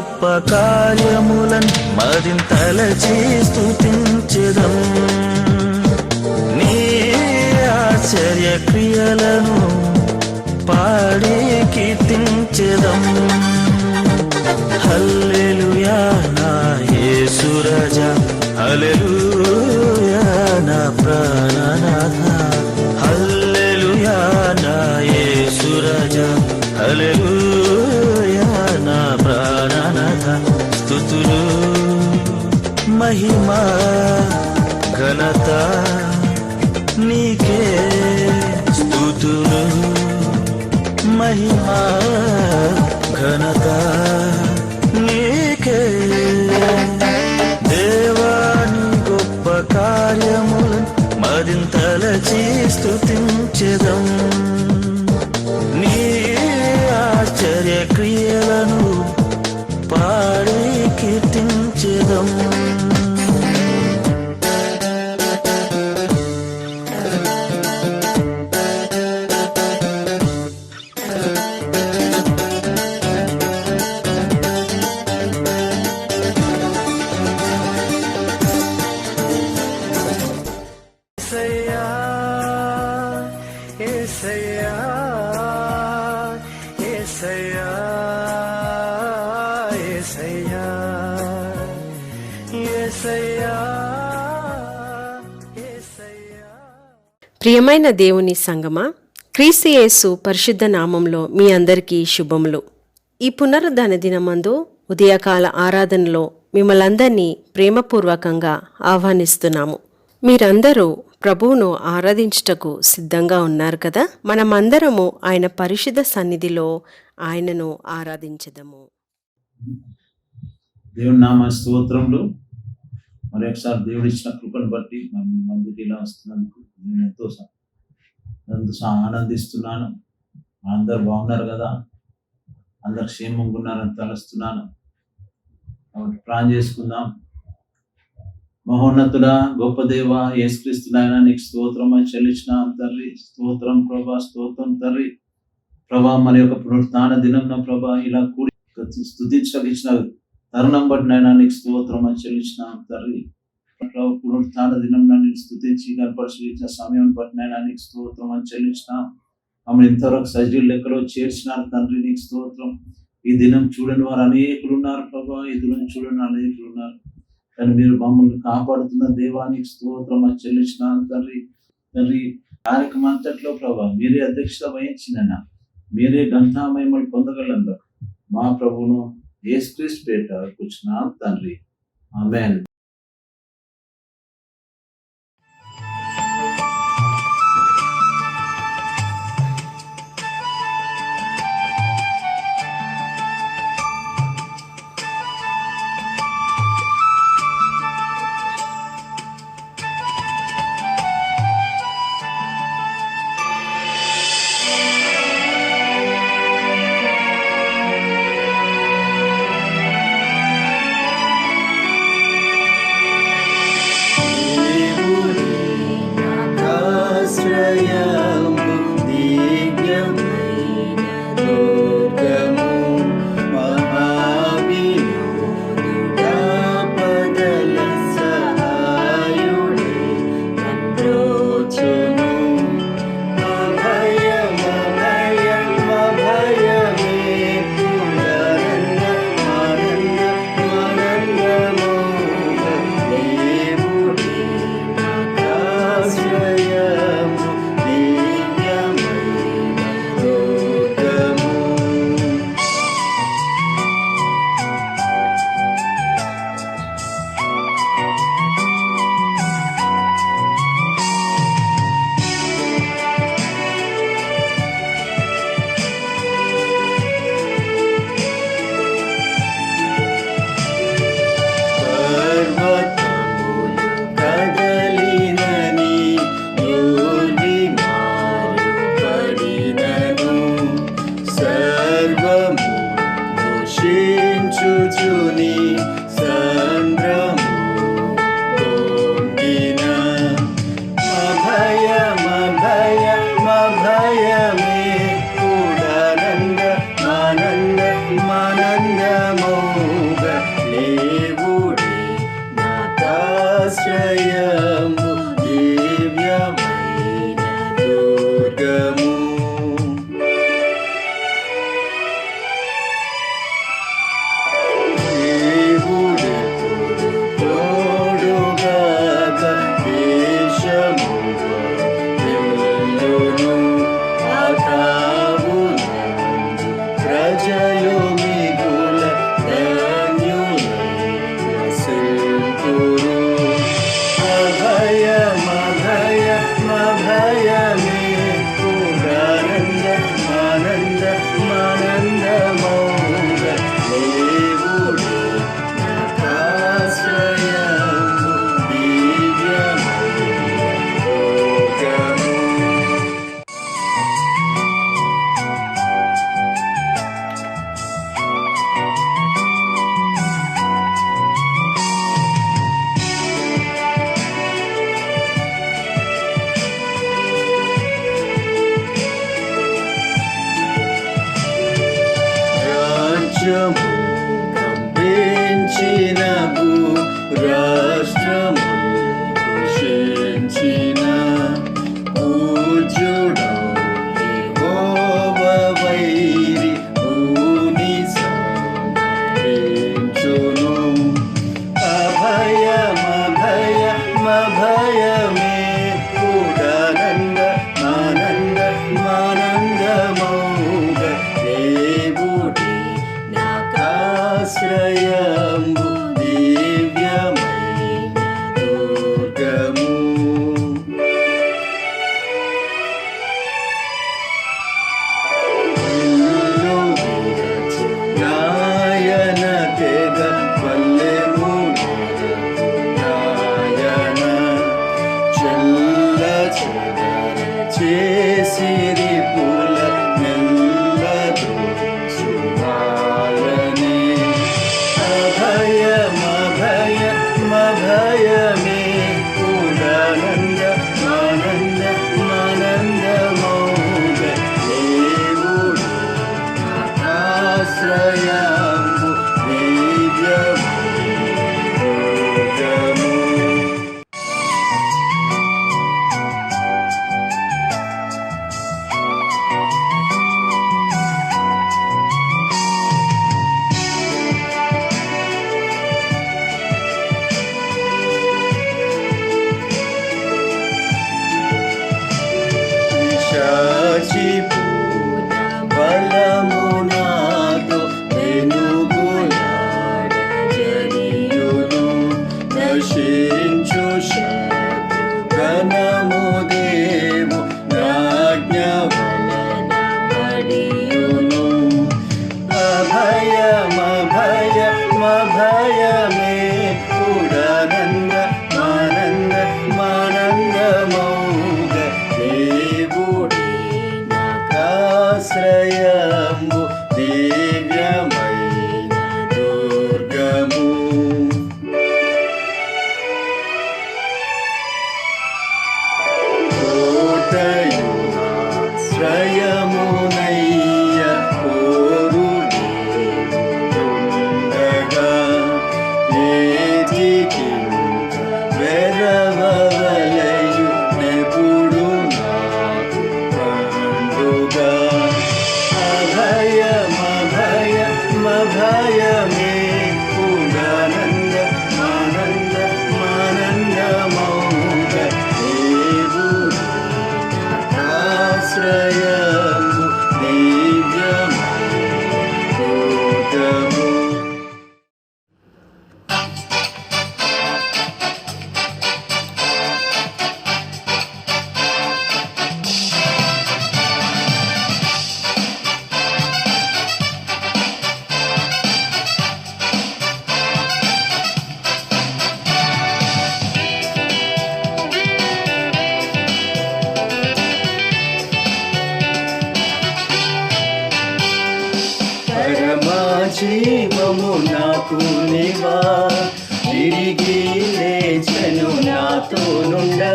గొప్ప కార్యములను మరింతలచి స్తుతించెదం. నీ ఆశ్చర్య క్రియలను పాడి కీర్తించెదం. హల్లెలూయా నా యేసు రాజా, హల్లెలూయా నా ప్రాణనాథ, హల్లెలూయా నా యేసు రాజా, హల్లెలూయా నా ప్రాణనాథ. స్తుతులు మహిమ ఘనత నీకే, స్తుతులు మహిమ ఘనత నీకే. దేవాని గొప్ప కార్యములను మరింతలచి స్తుతించెదం. నీ ఆశ్చర్య క్రియలను పాడి కీర్తించెదం. ప్రియమైన దేవుని సంగమా, క్రీస్తు యేసు పరిశుద్ధ నామంలో మీ అందరికీ శుభములు. ఈ పునరుద్ధాన దినమందు ఉదయకాల ఆరాధనలో మిమ్మల్ందరినీ ప్రేమపూర్వకంగా ఆహ్వానిస్తున్నాము. మీరందరూ ప్రభువును ఆరాధించుటకు సిద్ధంగా ఉన్నారు కదా. మనమందరము ఆయన పరిశుద్ధ సన్నిధిలో ఆయనను ఆరాధించదము. దేవుని నామ స్తోత్రములు. మరి ఒకసారి దేవుడు ఇచ్చిన కృపను బట్టి మరి మీ మందికి ఇలా వస్తున్నందుకు నేను ఎంతో ఆనందిస్తున్నాను. అందరు బాగున్నారు కదా, అందరు క్షేమంగా ఉన్నారని తలుస్తున్నాను. కాబట్టి ప్రార్థన చేసుకుందాం. మహోన్నతుడా, గొప్ప దేవ, యేసుక్రీస్తు నాయనా, నీకు స్తోత్రం అని చెల్లించినాం తండ్రి. స్తోత్రం ప్రభా, స్తోత్రం తండ్రి. ప్రభా, మరి యొక్క పునరుత్థాన దినం ప్రభా ఇలా కూడి స్తుతించగలిగిన తరుణం బట్టి నాయనా నీకు స్తోత్రం అని చెల్లించినాం తండ్రి. పునరుత్థాన దినం నేను స్తుతించి కనపరిచిన సమయం బట్టి నాయనా నీకు స్తోత్రం అని చెల్లించినాం. మమ్మల్ని ఇంతవరకు సజీవుల లెక్కలో చేర్చినారు తండ్రి, నీకు స్తోత్రం. ఈ దినం చూడని వారు అనేకులు ఉన్నారు ప్రభా, ఈ దినం చూడని అనేకులు ఉన్నారు. కానీ మీరు మమ్మల్ని కాపాడుతున్న దేవానికి స్తోత్రం అని చెల్లించినాం తండ్రి. తండ్రి, కార్యక్రమం అంతట్లో ప్రభా మీరే అధ్యక్షత వహించిన, మీరే ఘనతామహిమలు పొందగలంగా మా ప్రభువును యేసుక్రీస్తు పేరిట కూర్చున్నాం తండ్రి. ఆమేన్. ఆనందము విడిచిన రాష్ట్రము పోషించిన పూజ్యుడౌ యెహోవా వైరి భూని సంహరించును. అభయమే కూడానంద మానందమౌగ దేవుడి నాకాశ్రయంబు దివ్యమైన దుర్గము. ఇల్లు విరచు నాయన తెగ పల్లెము నాయన చెల్ల చెదర చేసిరి పూల నెల్ల దృచువాలనే. అభయమే కూడానంద మానందమౌగ దేవుడు ఆశ్రయంబు దివ్యమైన దుర్గము. పిశాచి బలము నాతో వెనుగులాడజనియును. నశించు శత్రుగణము దేవు నాజ్ఞ వలన మడియును. అభయమే కూడానంద మానందమౌగ దేవుడి నాకాశ్రయంబు దివ్యమైన దుర్గము. కోటయునాశ్రయమునయ్య కోరుడేవుండగా ఏటికింక వెరవలయు నెప్పుడు నాకు పండుగా. అభయమే కూడానంద మానందమౌగ దేవుడు ఆశ్రయంబు దివ్యమైన దుర్గము. పరమజీవము నాకు నీవా, తిరిగి లేచెను నాతో నుండా.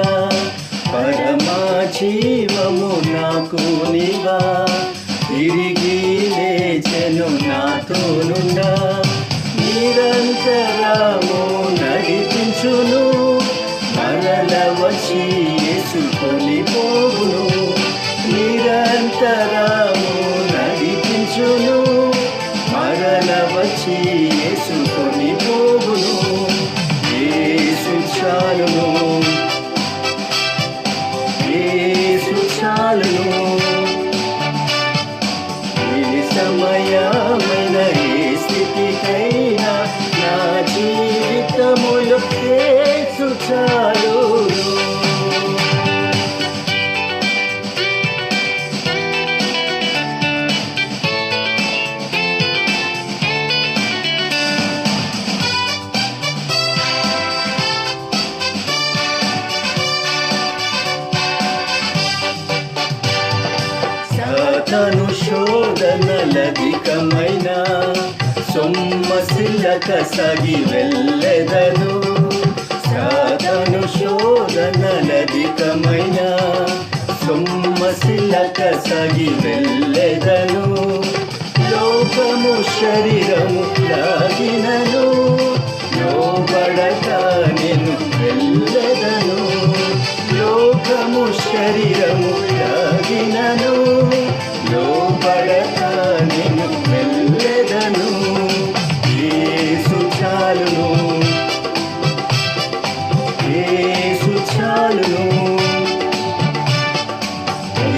పరమజీవము నాకు నీవా, తిరిగి లేచెను నాతో నుండా. నిరంతరము నడిపించును, మరల వచ్చి యేసుకొని పోవును. నిరంతరము నడిపించును, మరల వచ్చి యేసుకొని పోవును. యేసు చాలును, యేసు చాలును. ఏ సమయమైన ఏ స్థితికైనా నా జీవితములో యేసు చాలును. సాతాను శోధనలధికమైన సొమ్మసిల్లక సాగి వెళ్ళెదను. సాతాను శోధనలధికమైన సొమ్మసిల్లక సాగి వెళ్ళెదను. లోకము శరీరము లాగినను శరీరము త్యాగినను లోబడక నేను వెళ్ళెదను. యేసు చాలును, యేసు చాలును.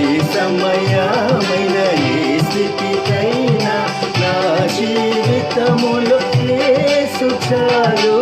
ఏ సమయమైన ఏ స్థితికైనా నా జీవితములో యేసు చాలును.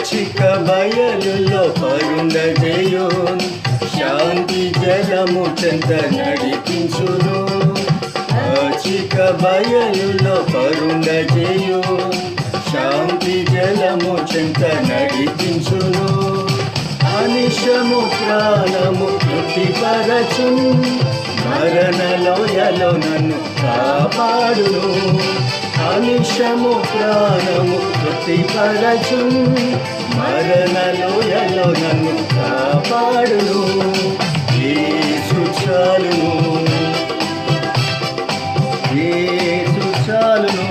పచ్చిక బయలులో పరుండజేయున్, శాంతి జలము చెంత నడిపించును. పచ్చిక బయలులో పరుండజేయున్, శాంతి జలము చెంత నడిపించును. అనిశము ప్రాణము తృప్తిపరచున్, మరణ లోయలో నన్ను కాపాడును. అనిశము ప్రాణము తృప్తిపరచున్, మరణ లోయలో నన్ను కాపాడును. యేసు చాలును, యేసు చాలును.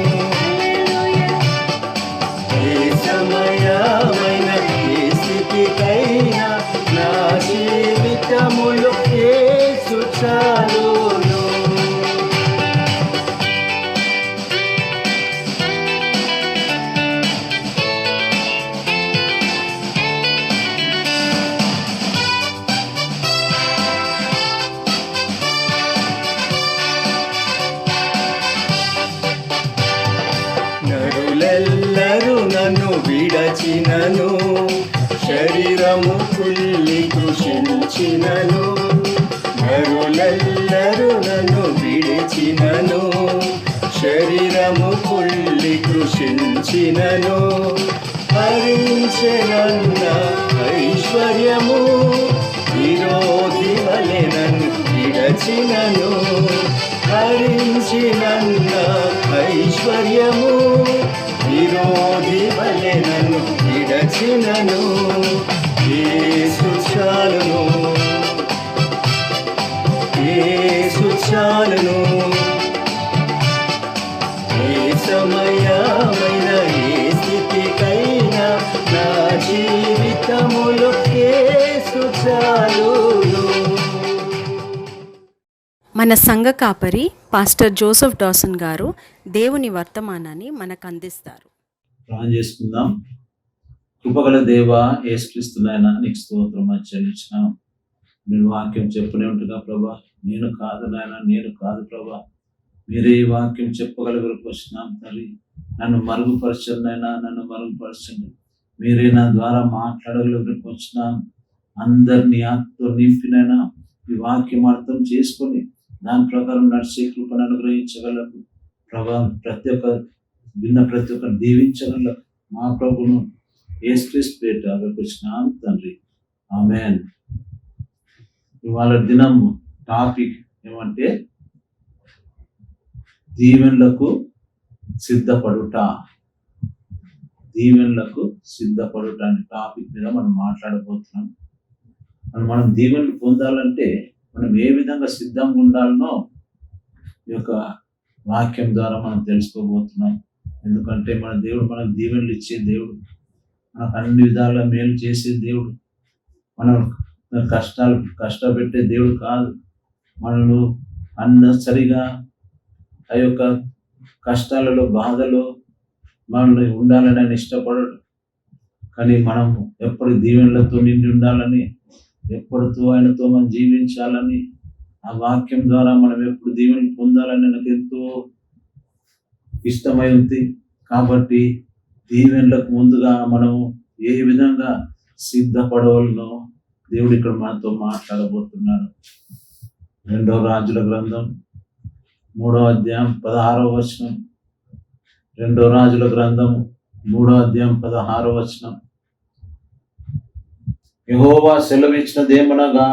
ఏ సమయమైన ఏ స్థితికైనా నా జీవితములో యేసు చాలును. నరులెల్లరూ నన్ను విడచినను, శరీరము కుళ్ళి కృషించినను. నరులెల్లరూ నన్ను విడిచినను, శరీరము కుళ్ళి కృషించినను. హరించెనన్న ఐశ్వర్యము విరోధి వలె నన్ను విడచినను. హరించినన్న ఐశ్వర్యము విరోధి వలె నన్ను విడచినను. యేసు చాలును, యేసు చాలును. ఏ సమయమైన ఏ స్థితికైనా నా జీవితములో యేసు చాలును. మన సంఘ కాపరి పాస్టర్ జోసెఫ్ డాసన్ గారు దేవుని వర్తమానాన్ని మనకు అందిస్తారు. ప్రార్థన చేసుకుందాం. కృపగల దేవా, యేసుక్రీస్తు నాయనా నీకు స్తోత్రం చెల్లించినాం. నేను వాక్యం చెప్పనే ఉంటున్నా ప్రభా. నేను కాదు నాయన, నేను కాదు ప్రభా, మీరే ఈ వాక్యం చెప్పగలగరకు వచ్చినాం తల్లి. నన్ను మరుగుపరచండి నాయనా, నన్ను మరుగుపరచండి. మీరే నా ద్వారా మాట్లాడగలగరకు వచ్చినాం. అందరినీ ఆత్మతో నింపినైనా ఈ వాక్యం అర్థం చేసుకొని దాని ప్రకారం నడిచే కృపను అనుగ్రహించగలకు ప్రభా. ప్రతి ఒక్క దీవించగలకు మా ప్రభును యేసుక్రీస్తు పేరిట వచ్చినాం తండ్రి, ఆమేన్. ఇవాళ దినం టాపిక్ ఏమంటే దీవెనలకు సిద్ధపడుట. దీవెనలకు సిద్ధపడుట అనే టాపిక్ మీద మనం మాట్లాడబోతున్నాం. మనం దీవెనలు పొందాలంటే మనం ఏ విధంగా సిద్ధంగా ఉండాలనో ఈ యొక్క వాక్యం ద్వారా మనం తెలుసుకోబోతున్నాం. ఎందుకంటే మన దేవుడు మనకు దీవెనలు ఇచ్చే దేవుడు, మనకు అన్ని విధాలుగా మేలు చేసే దేవుడు. మనం కష్టపెట్టే దేవుడు కాదు. మనను అన్నసరిగా ఆ యొక్క కష్టాలలో బాధలో మనల్ని ఉండాలని ఆయన ఇష్టపడడు. కానీ మనం ఎప్పుడు దీవెనలతో నిండి ఉండాలని, ఎప్పుడుతో ఆయనతో మనం జీవించాలని, ఆ వాక్యం ద్వారా మనం ఎప్పుడు దీవెనలు పొందాలని నాకు ఎంతో ఇష్టమై ఉంది. కాబట్టి దీవెనలకు ముందుగా మనం ఏ విధంగా సిద్ధపడవలనో దేవుడు ఇక్కడ మనతో మాట్లాడబోతున్నాడు. 2వ రాజుల గ్రంథం 3వ అధ్యాయం 16వ వచనం. 2వ రాజుల గ్రంథం 3వ అధ్యాయం 16వ వచనం. యెహోవా సెలవిచ్చినదేమనగా,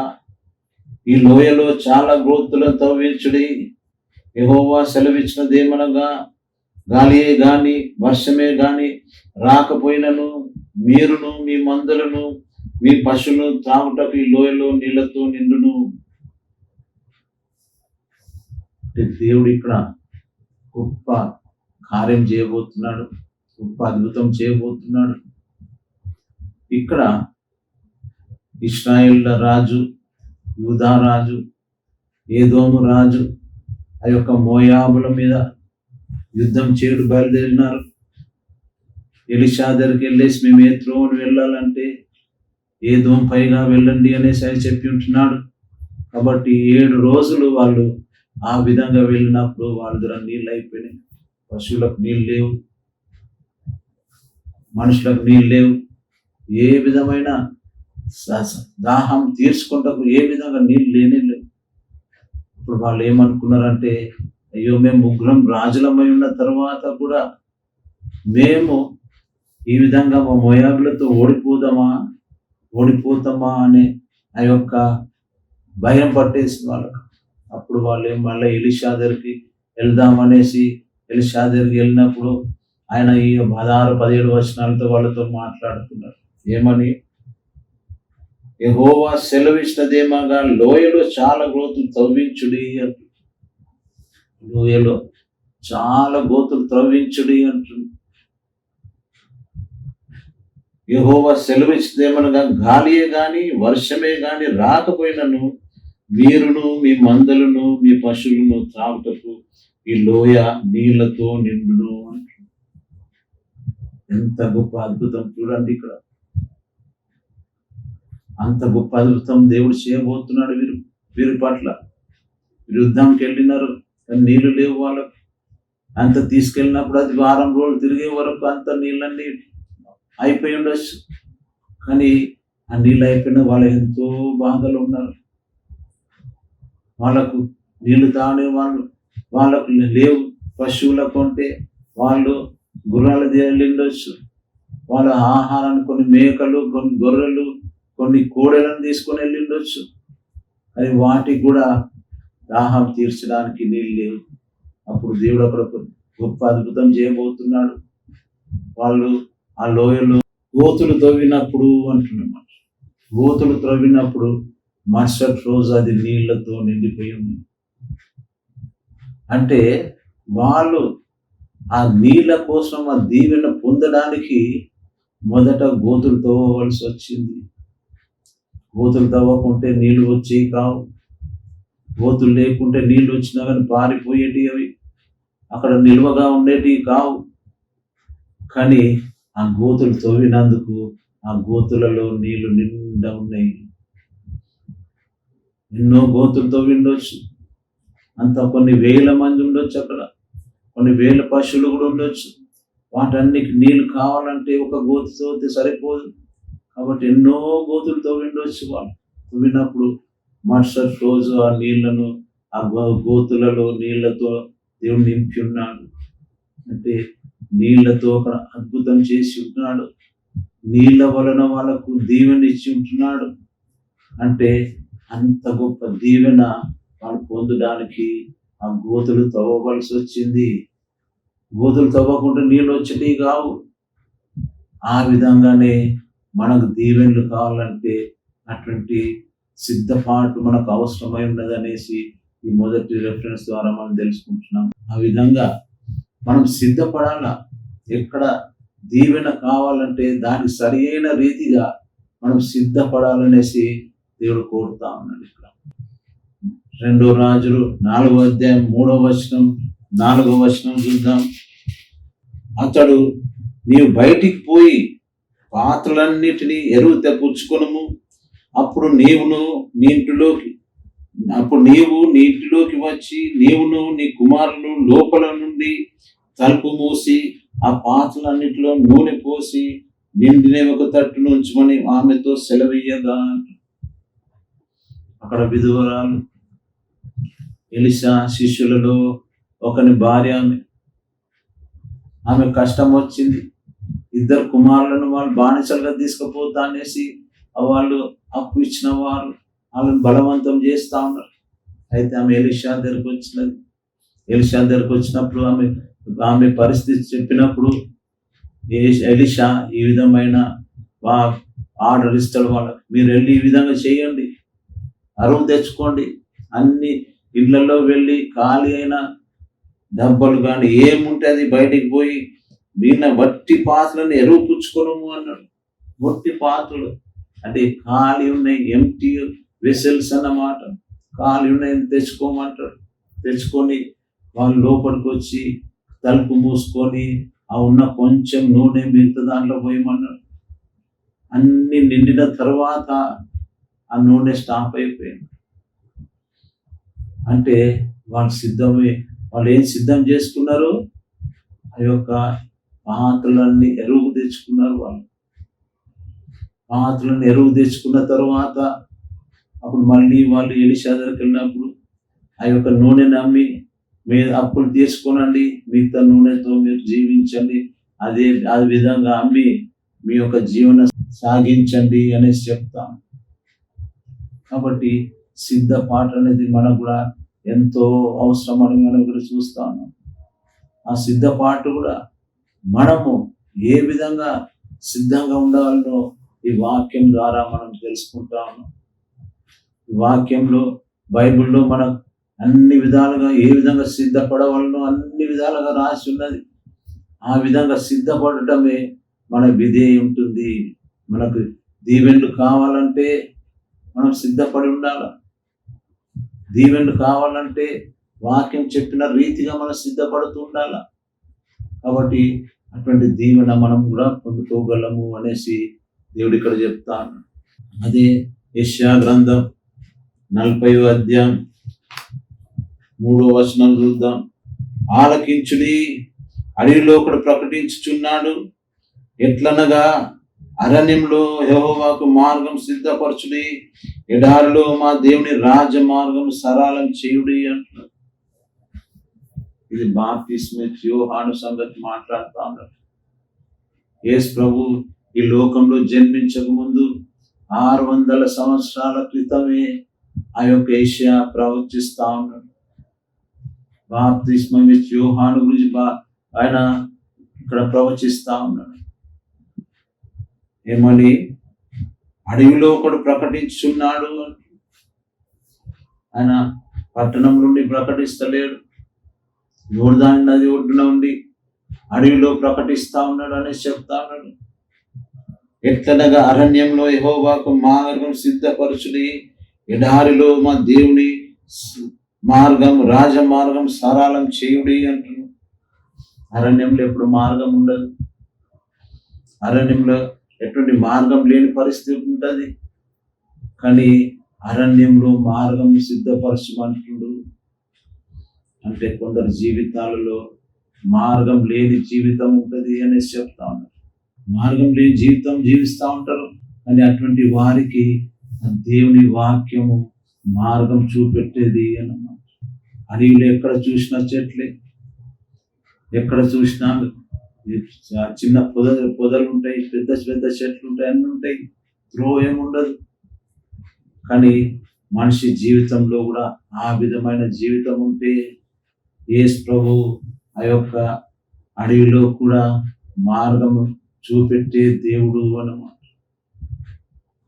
ఈ లోయలో చాలా గోతులను తవ్వించుడి. యెహోవా సెలవిచ్చినదేమనగా, గాలియే గాని వర్షమే గాని రాకపోయినను మీరును మీ మందలను మీ పశువులను త్రాగుటకు ఈ లోయలో నీళ్లతో నిండును. దేవుడు ఇక్కడ గొప్ప కార్యం చేయబోతున్నాడు, గొప్ప అద్భుతం చేయబోతున్నాడు. ఇక్కడ ఇశ్రాయేళ్ల రాజు, యూదా రాజు, ఏదోము రాజు ఆ యొక్క మోయాబుల మీద యుద్ధం చేయడు బయలుదేరినారు. ఎలీషా దగ్గరికి వెళ్ళేసి మేము ఏ త్రోవను వెళ్ళాలంటే ఏదోం పైగా వెళ్ళండి అనేసి ఆయన చెప్పి ఉంటున్నాడు. కాబట్టి 7 రోజులు వాళ్ళు ఆ విధంగా వెళ్ళినప్పుడు వాళ్ళ దగ్గర నీళ్ళు అయిపోయినాయి. పశువులకు నీళ్ళు లేవు, మనుషులకు నీళ్ళు లేవు. ఏ విధమైన దాహం తీర్చుకుంటకు ఏ విధంగా నీళ్ళు లేనే లేవు. ఇప్పుడు వాళ్ళు ఏమనుకున్నారంటే, అయ్యో మేము ముగ్గురం రాజులమై ఉన్న తర్వాత కూడా మేము ఈ విధంగా మా మోయాబులతో ఓడిపోతామా అనే ఆ యొక్క భయం పట్టేసింది వాళ్ళకు. అప్పుడు వాళ్ళు మళ్ళీ ఎలీషా దగ్గరికి వెళ్దామనేసి ఎలీషా దగ్గరికి వెళ్ళినప్పుడు ఆయన ఈ 16-17 వచనాలతో వాళ్ళతో మాట్లాడుతున్నారు. ఏమని? యెహోవా సెలవిచ్చినదేమనగా, లోయలో చాలా గోతులు తవ్వించుడి అంటు. లోయలో చాలా గోతులు త్రవ్వించుడి అంటుంది. యెహోవా సెలవిచ్చినదేమనగా, గాలియే గాని వర్షమే గాని రాకపోయినను మీరును మీ మందలను మీ పశువులను త్రాగుటకు ఈ లోయ నీళ్లతో నిండును అంటుంది. ఎంత గొప్ప అద్భుతం చూడండి. ఇక్కడ అంత గొప్ప అద్భుతం దేవుడు చేయబోతున్నాడు వీరి పట్ల. యుద్ధంకి వెళ్ళినారు కానీ నీళ్లు లేవు వాళ్ళకు. అంత తీసుకెళ్ళినప్పుడు అది వారం రోజులు తిరిగే వరకు అంత నీళ్ళన్నీ అయిపోయి ఉండొచ్చు. కానీ ఆ నీళ్ళు అయిపోయిన వాళ్ళు ఎంతో బాధలు ఉన్నారు. వాళ్ళకు నీళ్లు తానే వాళ్ళకు లేవు. పశువులకు ఉంటే వాళ్ళు గుర్రాల వెళ్ళిండొచ్చు. వాళ్ళ ఆహారాన్ని కొన్ని మేకలు, కొన్ని గొర్రెలు, కొన్ని కోడెలను తీసుకొని వెళ్ళిండొచ్చు. అది వాటికి కూడా దాహం తీర్చడానికి నీళ్ళు లేవు. అప్పుడు దేవుడు అక్కడ గొప్ప అద్భుతం చేయబోతున్నాడు. వాళ్ళు ఆ లోయలో గోతులు తవ్వినప్పుడు అంటున్నమాట, గోతులు త్రవ్వినప్పుడు మరుసటి రోజు అది నీళ్లతో నిండిపోయి ఉంది. అంటే వాళ్ళు ఆ నీళ్ళ కోసం ఆ దీవెన పొందడానికి మొదట గోతులు తవ్వవలసి వచ్చింది. గోతులు తవ్వకుంటే నీళ్లు వచ్చేవి కావు. గోతులు లేకుంటే నీళ్లు వచ్చినా కానీ పారిపోయేటివి, అవి అక్కడ నిల్వగా ఉండేటివి కావు. కానీ ఆ గోతులు తవ్వినందుకు ఆ గోతులలో నీళ్లు నిండా ఉన్నాయి. ఎన్నో గోతులు తవ్విండొచ్చు. అంత కొన్ని వేల మంది ఉండొచ్చు, అక్కడ కొన్ని వేల పశువులు కూడా ఉండొచ్చు. వాటన్నికి నీళ్ళు కావాలంటే ఒక గోతు తవ్వితే సరిపోదు. కాబట్టి ఎన్నో గోతులు తవ్విండొచ్చు. వాళ్ళు తవ్వినప్పుడు మరుసటి రోజు ఆ నీళ్లను ఆ గోతులలో నీళ్లతో దేవుడు నింపి ఉన్నాడు. అంటే నీళ్లతో అక్కడ అద్భుతం చేసి ఉంటున్నాడు. నీళ్ల వలన వాళ్ళకు దీవెన ఇచ్చి ఉంటున్నాడు. అంటే అంత గొప్ప దీవెన వాళ్ళు పొందడానికి ఆ గోతులు తవ్వవలసి వచ్చింది. గోతులు తవ్వకుండా నీళ్ళు వచ్చేటివి కావు. ఆ విధంగానే మనకు దీవెనలు కావాలంటే అటువంటి సిద్ధపాటు మనకు అవసరమై ఉన్నదనేసి ఈ మొదటి రెఫరెన్స్ ద్వారా మనం తెలుసుకుంటున్నాం. ఆ విధంగా మనం సిద్ధపడాల. ఎక్కడ దీవెన కావాలంటే దానికి సరి అయిన రీతిగా మనం సిద్ధపడాలనేసి దేవుడు కోరుతా ఉన్నాడు. ఇక్కడ 2 రాజులు 4వ అధ్యాయం 3వ వచనం 4వ వచనం చూద్దాం. అతడు, నీవు బయటికి పోయి పాత్రలన్నిటినీ ఎరువు తెప్పించుకొనుము. అప్పుడు నీవు నీ ఇంటిలోకి వచ్చి నీవును నీ కుమారులు లోపల నుండి తలుపు మూసి ఆ పాత్రలన్నిటిలో నూనె పోసి నిండిన ఒక తట్టును ఉంచమని ఆమెతో సెలవీయగా. అక్కడ విధవరాలు ఎలీషా శిష్యులలో ఒకని భార్య. ఆమె కష్టం వచ్చింది. 2 కుమారులను వాళ్ళు బానిసలుగా తీసుకుపోతా అనేసి వాళ్ళు అప్పు ఇచ్చిన వారు వాళ్ళని బలవంతం చేస్తా ఉన్నారు. అయితే ఆమె ఎలీషా దగ్గరకు వచ్చినది. ఎలీషా దగ్గరకు వచ్చినప్పుడు ఆమె పరిస్థితి చెప్పినప్పుడు ఎలీషా ఈ విధమైన ఆర్డర్ ఇస్తాడు వాళ్ళకి, మీరు వెళ్ళి ఈ విధంగా చేయండి, అరువు తెచ్చుకోండి, అన్ని ఇళ్లలో వెళ్ళి ఖాళీ అయిన డబ్బలు కానీ ఏముంటే అది బయటికి పోయి దీన్న వట్టి పాత్రలను ఎరువు పుచ్చుకోను అన్నాడు. వట్టి పాత్రలు అంటే ఖాళీ ఉన్నాయి, ఎంటీ వెసెల్స్ అన్నమాట. ఖాళీ ఉన్నాయి తెచ్చుకోమంటాడు. తెచ్చుకొని వాళ్ళు లోపలికి వచ్చి తలుపు మూసుకొని ఆ ఉన్న కొంచెం నూనె మిగతా దాంట్లో పోయమన్నాడు. అన్ని నిండిన తర్వాత ఆ నూనె స్టాప్ అయిపోయింది. అంటే వాళ్ళు ఏం సిద్ధం చేసుకున్నారు? ఆ యొక్క పాత్రలన్నీ ఎరువు తెచ్చుకున్నారు. వాళ్ళు పాత్రలను ఎరువు తెచ్చుకున్న తర్వాత అప్పుడు మళ్ళీ వాళ్ళు ఎలీషా దగ్గరికి వెళ్ళినప్పుడు ఆ యొక్క నూనెని అమ్మి మీరు అప్పులు తీసుకోనండి, మిగతా నూనెతో మీరు జీవించండి, ఆ విధంగా అమ్మి మీ యొక్క జీవన సాగించండి అనేసి చెప్తాం. కాబట్టి సిద్ధపాటు అనేది మనకు కూడా ఎంతో అవసరం అని మనం కూడా చూస్తాను. ఆ సిద్ధపాటు కూడా మనము ఏ విధంగా సిద్ధంగా ఉండాలనో ఈ వాక్యం ద్వారా మనం తెలుసుకుంటాము. ఈ వాక్యంలో బైబిల్లో మనం అన్ని విధాలుగా ఏ విధంగా సిద్ధపడవలనో అన్ని విధాలుగా రాసి ఉన్నది. ఆ విధంగా సిద్ధపడటమే మన విధేయం ఉంటుంది. మనకు దీవెనలు కావాలంటే మనం సిద్ధపడి ఉండాలి. దీవెనలు కావాలంటే వాక్యం చెప్పిన రీతిగా మనం సిద్ధపడుతూ ఉండాలి. కాబట్టి అటువంటి దీవెన మనం కూడా పొందుకోగలము అనేసి దేవుడు ఇక్కడ చెప్తాను. అదే యెషయా గ్రంథం 40వ అధ్యాయం 3వ వచనం చూద్దాం. ఆలకించుడి, అడవిలో ఒకడు ప్రకటించుచున్నాడు, ఎట్లనగా అరణ్యంలో యెహోవాకు మార్గం సిద్ధపరచుడి, ఎడారిలో మా దేవుని రాజ మార్గం సరళం చేయుడి అంటున్నాడు. ఇది బాప్తిస్మ యోహాను సంగతి మాట్లాడుతా ఉన్నారు. యేసు ప్రభు ఈ లోకంలో జన్మించక ముందు 600 సంవత్సరాల క్రితమే ఆ యొక్క యెషయా ప్రవచిస్తా ఉన్నాడు. బాప్తిస్మ యోహాను గురించి ఆయన ఇక్కడ ప్రవచిస్తా ఉన్నాడు. ఏమని? అడవిలో ఒకడు ప్రకటించున్నాడు. ఆయన పట్టణం నుండి ప్రకటిస్తలేడు, యోర్దాను నది ఒడ్డున ఉండి అడవిలో ప్రకటిస్తా ఉన్నాడు అనేసి చెప్తా ఉన్నాడు. ఎట్లనగా అరణ్యంలో యెహోవాకు మార్గం సిద్ధపరచుడి, ఎడారిలో మా దేవుని మార్గం రాజమార్గం సరళం చేయుడి అంటున్నాడు. అరణ్యంలో ఎప్పుడు మార్గం ఉండదు. అరణ్యంలో ఎటువంటి మార్గం లేని పరిస్థితి ఉంటుంది. కానీ అరణ్యంలో మార్గం సిద్ధపరచమంటుడు. అంటే కొందరు జీవితాలలో మార్గం లేని జీవితం ఉంటుంది అనేసి చెప్తా ఉన్నారు. మార్గం లేని జీవితం జీవిస్తూ ఉంటారు. కానీ అటువంటి వారికి దేవుని వాక్యము మార్గం చూపెట్టేది అన్నమాట. అడవిలో ఎక్కడ చూసినా చెట్లే, ఎక్కడ చూసినా చిన్న పొదలు ఉంటాయి, పెద్ద పెద్ద చెట్లు ఉంటాయి, అన్నీ ఉంటాయి, త్రోవ ఏముండదు. కానీ మనిషి జీవితంలో కూడా ఆ విధమైన జీవితం ఉంటే యేసు ప్రభు ఆ యొక్క అడవిలో కూడా మార్గము చూపెట్టే దేవుడు అన్నమాట.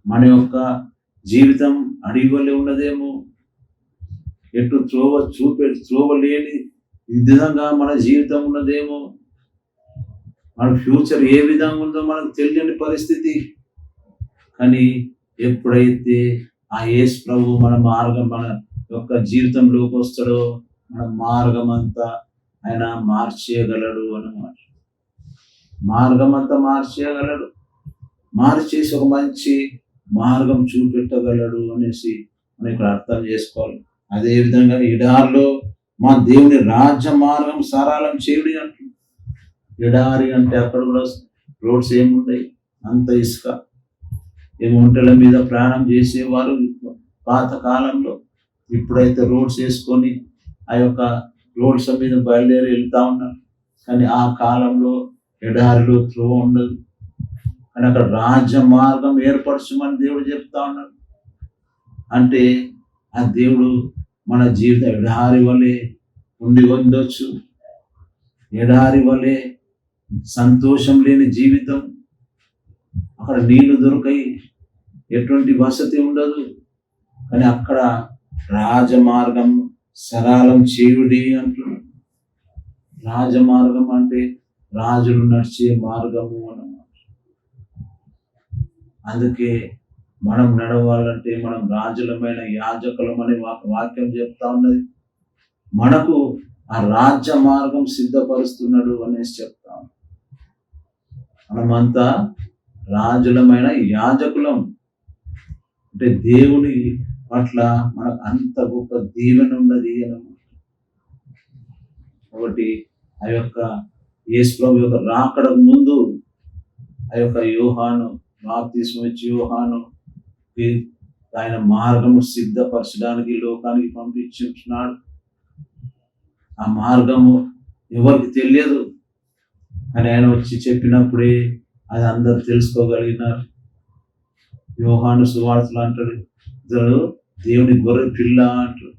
మన యొక్క జీవితం అడవి వల్లే ఉన్నదేమో, ఎటు త్రోవ లేని విధంగా మన జీవితం ఉన్నదేమో, మన ఫ్యూచర్ ఏ విధంగా ఉందో మనకు తెలియని పరిస్థితి. కానీ ఎప్పుడైతే ఆ యేసు ప్రభు మన యొక్క జీవితంలోకి వస్తాడో మన మార్గం అంతా ఆయన మార్చేయగలడు అన్నమాట. మార్గం అంతా మార్చేయగలడు, మార్చేసి ఒక మంచి మార్గం చూపెట్టగలడు అనేసి మనం ఇక్కడ అర్థం చేసుకోవాలి. అదేవిధంగా ఎడారిలో మా దేవుని రాజ్య మార్గం సరళం చేయుడి అంటుంది. ఎడారి అంటే అక్కడ కూడా రోడ్స్ ఏముంటాయి, అంత ఇసుక. ఈ ఒంటెల మీద ప్రయాణం చేసేవారు పాత కాలంలో. ఇప్పుడైతే రోడ్స్ వేసుకొని ఆ యొక్క రోడ్స్ మీద బయలుదేరి వెళ్తా ఉన్నారు. కానీ ఆ కాలంలో ఎడారిలో త్రోవ ఉండదు. కానీ అక్కడ రాజ్య మార్గం ఏర్పరచమని దేవుడు చెప్తా ఉన్నాడు. అంటే ఆ దేవుడు మన జీవితం ఎడారి వలె ఉండి ఉండొచ్చు, ఎడారి వలె సంతోషం లేని జీవితం, అక్కడ నీళ్లు దొరకాయి, ఎటువంటి వసతి ఉండదు, కానీ అక్కడ రాజమార్గం సరళం చేయుడి అంటున్నాడు. రాజమార్గం అంటే రాజులు నడిచే మార్గము అన్నమాట. అందుకే మనం నడవాలంటే మనం రాజులమైన యాజకులమని వాక్యం చెప్తా ఉన్నది. మనకు ఆ రాజ్య మార్గం సిద్ధపరుస్తున్నాడు అనేసి చెప్తాం. మనమంతా రాజులమైన యాజకులం. అంటే దేవుని పట్ల మనకు అంత గొప్ప దీవెన ఉన్నది అన్నమాట. కాబట్టి ఆ యొక్క యేసు ప్రభు యొక్క రాకడకు ముందు ఆ యొక్క యోహాను, బాప్తిస్మం ఇచ్చే యోహాను ఆయన మార్గము సిద్ధపరచడానికి లోకానికి పంపించున్నాడు. ఆ మార్గము ఎవరికి తెలియదు, అని ఆయన వచ్చి చెప్పినప్పుడే అది అందరు తెలుసుకోగలిగినారు. యోహాను సువార్తలు అంటాడు, ఇద్దరు దేవుని గొర్రె పిల్ల అంటారు.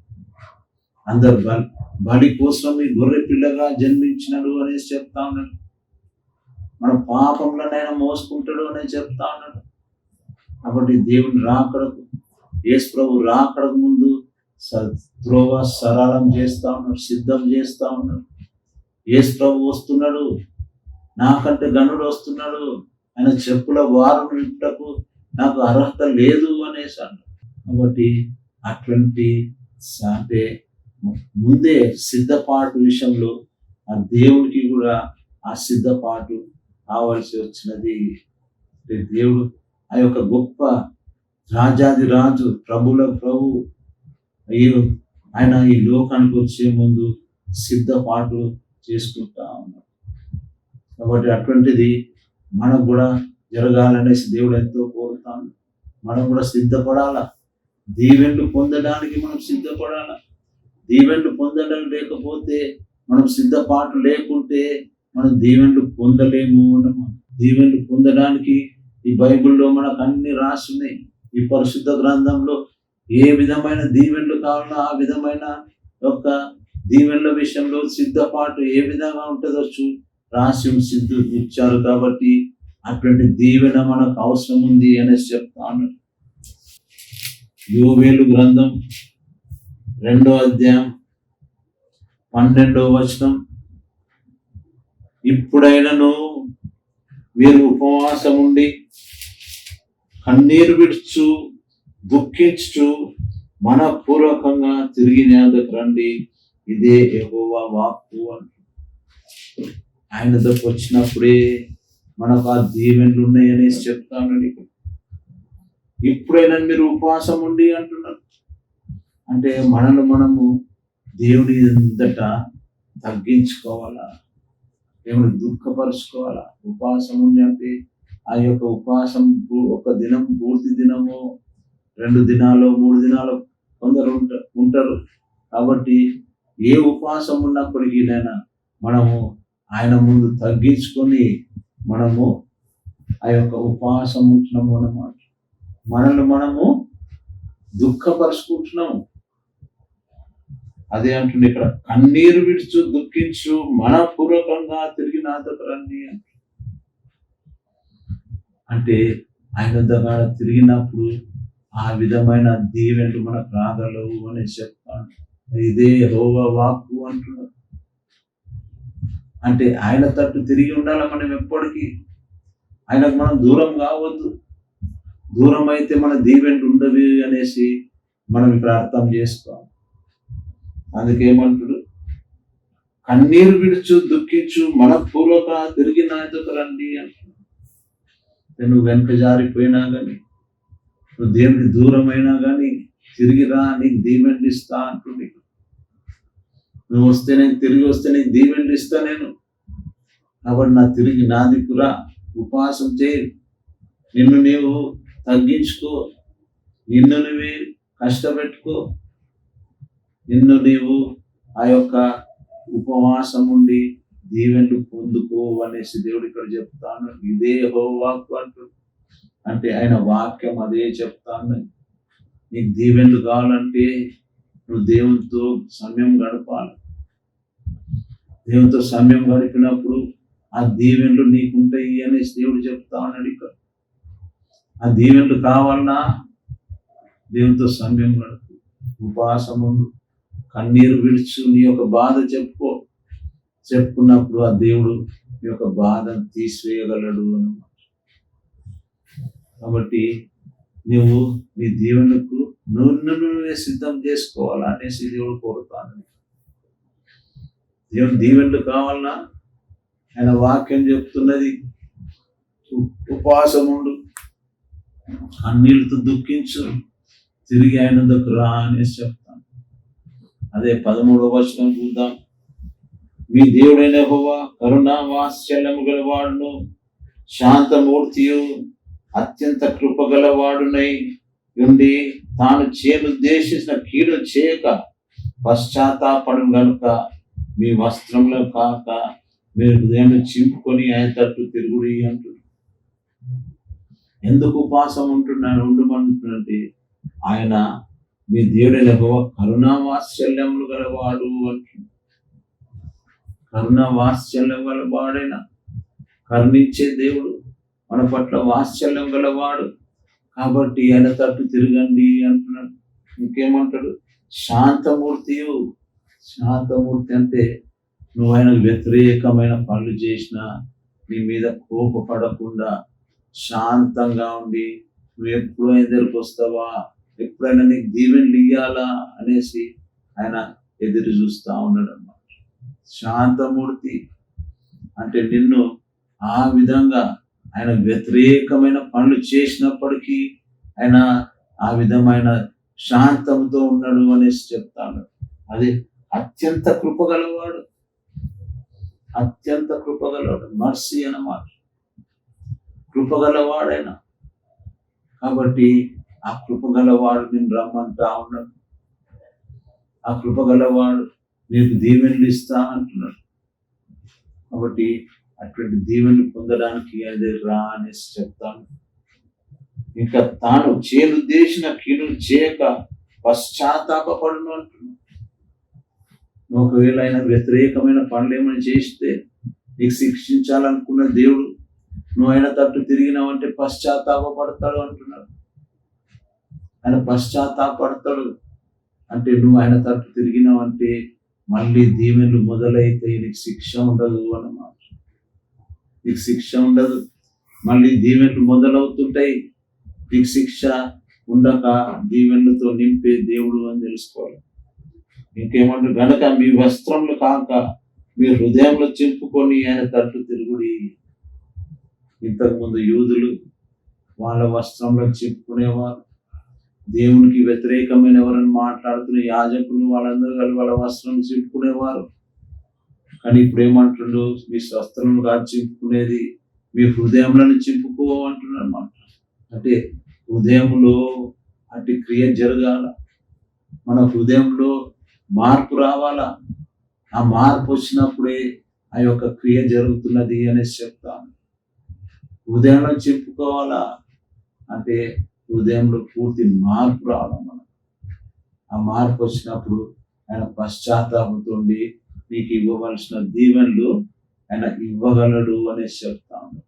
అందరు బలి కోసం ఈ గొర్రె పిల్లగా జన్మించినాడు అనేసి చెప్తా ఉన్నాడు. మన పాపంలోనైనా మోసుకుంటాడు అనేది చెప్తా ఉన్నాడు. కాబట్టి దేవుని రాకడకు, యేసు ప్రభు రాకడకు ముందు త్రోవ సరళం చేస్తా ఉన్నాడు, సిద్ధం చేస్తా ఉన్నాడు. యేసు ప్రభు వస్తున్నాడు, నాకంటే గనుడు వస్తున్నాడు, ఆయన చెప్పుల వారం విప్పుటకు నాకు అర్హత లేదు అనేసి అన్నాడు. కాబట్టి అటువంటి అంటే ముందే సిద్ధపాటు విషయంలో ఆ దేవుడికి కూడా ఆ సిద్ధపాటు కావలసి వచ్చినది. దేవుడు ఆ యొక్క గొప్ప రాజాది రాజు, ప్రభుల ప్రభు అయ్యో ఆయన ఈ లోకానికి వచ్చే ముందు సిద్ధపాటు చేసుకుంటా ఉన్నాడు. కాబట్టి అటువంటిది మనకు కూడా జరగాలనేసి దేవుడు ఎంతో కోరుతాను. మనం కూడా సిద్ధపడాలా, దీవెనలు పొందడానికి మనం సిద్ధపడాలా. దీవెనలు పొందడం లేకపోతే, మనం సిద్ధపాటు లేకుంటే మనం దీవెనలు పొందలేము అన్నమాట. దీవెనలు పొందడానికి ఈ బైబిల్లో మనకు అన్ని రాసున్నాయి. ఈ పరిశుద్ధ గ్రంథంలో ఏ విధమైన దీవెనలు కావాలో ఆ విధమైన యొక్క దీవెనల విషయంలో సిద్ధపాటు ఏ విధంగా ఉంటుందో రాసి ఇచ్చారు. కాబట్టి అటువంటి దీవెన మనకు అవసరం ఉంది అనేసి చెప్తాను. యోవేలు గ్రంథం 2వ అధ్యాయం 12వ వచనం, ఇప్పుడైనను మీరు ఉపవాసం ఉండి కన్నీరు విడుచు దుఃఖించు మనపూర్వకంగా తిరిగి నేదకు రండి, ఇదే యెహోవా వాక్కు అని. ఆయన దగ్గరకు వచ్చినప్పుడే మనకు ఆ దీవెనలు ఉన్నాయనేసి చెప్తానండి. ఇప్పుడైనా మీరు ఉపవాసం ఉండి అంటున్నారు. అంటే మనము దేవుని అంతట తగ్గించుకోవాలా, దేవుని దుఃఖపరుచుకోవాలా. ఉపవాసం ఉండి అంటే ఆ యొక్క ఉపవాసం ఒక దినం, పూర్తి దినము, 2 దినాలు, 3 దినాలు కొందరు ఉంటారు. కాబట్టి ఏ ఉపవాసం ఉన్నప్పటికీ మనము ఆయన ముందు తగ్గించుకొని మనము ఆ యొక్క ఉపవాసం ఉంటున్నాము అన్నమాట. మనము దుఃఖపరుచుకుంటున్నాము. అదే అంటుంది ఇక్కడ, కన్నీరు విడుచు దుఃఖించు మనపూర్వకంగా తిరిగి నా దగ్గర రండి అంటే ఆయన దగ్గర తిరిగినప్పుడు ఆ విధమైన దీవెనలు మనకు రాగలవు అని చెప్తాను. ఇదే యెహోవా వాక్కు అంటున్నారు. అంటే ఆయన తట్టు తిరిగి ఉండాలి మనం ఎప్పటికీ. ఆయనకు మనం దూరం కావద్దు. దూరం అయితే మన దీవెనలు ఉండవి అనేసి మనం ఇక్కడ అర్థం చేసుకోవాలి. అందుకేమంటాడు, కన్నీరు విడుచు దుఃఖించు మనపూర్వక తిరిగి నా దగ్గర రండి అంటున్నాడు. నువ్వు వెనక జారిపోయినా కానీ, నువ్వు దేవునికి దూరమైనా కానీ తిరిగి రా, నీకు దీవెనలు ఇస్తా అంటుంది. నువ్వు వస్తే తిరిగి వస్తే నీకు దీవెనలు ఇస్తా నేను. కాబట్టి తిరిగి నా దిక్కురా, ఉపవాసం చేయి, నిన్ను నీవు తగ్గించుకో, నిన్ను నువ్వు కష్టపెట్టుకో, నిన్ను నీవు ఆ యొక్క ఉపవాసం ఉండి దీవెనలు పొందుకో అనేసి దేవుడు ఇక్కడ చెప్తాను. ఇదే యెహోవా వాక్కు అంటాడు. అంటే ఆయన వాక్యం అదే చెప్తాను. నీకు దీవెనలు కావాలంటే నువ్వు దేవునితో సమయం గడపాలి. దేవునితో సమయం గడిపినప్పుడు ఆ దీవెనలు నీకుంటాయి అనేసి దేవుడు చెప్తా ఉన్నాడు. ఇక్కడ ఆ దీవెనలు కావాలన్నా దేవునితో సమయం గడుపు, ఉపవాసం ఉండు, కన్నీరు విడుచు, నీ యొక్క బాధ చెప్పుకున్నప్పుడు ఆ దేవుడు నీ యొక్క బాధను తీసివేయగలడు అన్నమాట. కాబట్టి నువ్వు నీ దీవెనకు నువ్వే సిద్ధం చేసుకోవాలా అనేసి దేవుడు కోరుతాను. దేవుని దీవెనలు కావాలన్నా ఆయన వాక్యం చెప్తున్నది, ఉపవాసం ఉండు, కన్నీళ్ళతో దుఃఖించు, తిరిగి ఆయన దగ్గర రా అనేసి చెప్తాను. అదే 13వ వచనం చూద్దాం. మీ దేవుడైన యెహోవా కరుణ వాత్సల్యము గలవాడును, శాంతమూర్తియు, అత్యంత కృపగలవాడునై ఉండి తాను చేయనుద్దేశించిన కీడు చేయక పశ్చాత్తాపడు గనుక మీ వస్త్రములు కాక మీరు హృదయాన్ని చింపుకొని ఆయన తట్టు తిరుగుడి అంటున్నాడు. ఎందుకు ఉపవాసం ఉండమంటున్నది? ఆయన మీ దేవుడైన యెహోవా కరుణా వాత్సల్యములు గలవాడు అంటున్నాడు. కరుణా వాత్సల్యం గలవాడైన కరుణించే దేవుడు, మన పట్ల వాత్సల్యం గలవాడు కాబట్టి ఆయన తట్టు తిరగండి అంటున్నాడు. ఇంకేమంటాడు? శాంతమూర్తియు. శాంతమూర్తి అంటే నువ్వు ఆయనకు వ్యతిరేకమైన పనులు చేసినా నీ మీద కోపపడకుండా శాంతంగా ఉండి నువ్వు ఎప్పుడు ఆయన దగ్గరకు వస్తావా, ఎప్పుడైనా నీకు దీవెనలు ఇయ్యాలా అనేసి ఆయన ఎదురు చూస్తూ ఉన్నాడు అన్నమాట. శాంతమూర్తి అంటే నిన్ను ఆ విధంగా ఆయన వ్యతిరేకమైన పనులు చేసినప్పటికీ ఆయన ఆ విధమైన శాంతంతో ఉన్నాడు అనేసి చెప్తాడు. అది అత్యంత కృపగలవాడు, అత్యంత కృపగలవాడు, మర్సీ అన్నమాట, కృపగలవాడైనా. కాబట్టి ఆ కృపగలవాడు నేను రమ్మంటా ఉన్నాడు. ఆ కృపగలవాడు నీకు దీవెనలు ఇస్తా అంటున్నాడు. కాబట్టి అటువంటి దీవెనలు పొందడానికి ఆయన దగ్గర రా అనేసి చెప్తాను. ఇంకా తాను చేనుద్దేశిన కీడు చేయక పశ్చాత్తాపడును అంటున్నాడు. నువ్వు ఒకవేళ ఆయన వ్యతిరేకమైన పనులు ఏమైనా చేస్తే నీకు శిక్షించాలనుకున్న దేవుడు నువ్వు ఆయన తట్టు తిరిగినావంటే పశ్చాత్తాపడతాడు అంటున్నాడు. ఆయన పశ్చాత్తాపడతాడు అంటే నువ్వు ఆయన తట్టు తిరిగినావంటే మళ్ళీ దీవెనలు మొదలైతే నీకు శిక్ష ఉండదు అన్నమాట. నీకు శిక్ష ఉండదు, మళ్ళీ దీవెనలు మొదలవుతుంటాయి. నీకు శిక్ష ఉండక దీవెనలతో నింపే దేవుడు అని తెలుసుకోవాలి. ఇంకేమంటారు? గనక మీ వస్త్రములు కాక మీ హృదయంలో చింపుకొని ఆయన తట్టు తిరుగుడి. ఇంతకుముందు యూదులు వాళ్ళ వస్త్రంలో చింపుకునేవారు. దేవునికి వ్యతిరేకమైన ఎవరైనా మాట్లాడుతున్న యాజకులు వాళ్ళందరూ కలిసి వాళ్ళ వస్త్రం చింపుకునేవారు. కానీ ఇప్పుడు ఏమంటుండు? మీ వస్త్రములు కాదు చింపుకునేది, మీ హృదయంలను చింపుకో అంటున్నాడు అన్నమాట. అంటే హృదయంలో అటు క్రియ జరగాల, మన హృదయంలో మార్పు రావాలా. ఆ మార్పు వచ్చినప్పుడే ఆ యొక్క క్రియ జరుగుతున్నది అనేసి చెప్తాను. హృదయంలో చెప్పుకోవాలా అంటే హృదయంలో పూర్తి మార్పు రావాలి మనం. ఆ మార్పు వచ్చినప్పుడు ఆయన పశ్చాత్తాపంతో నీకు ఇవ్వవలసిన దీవెనలు ఆయన ఇవ్వగలడు అనేసి చెప్తాను.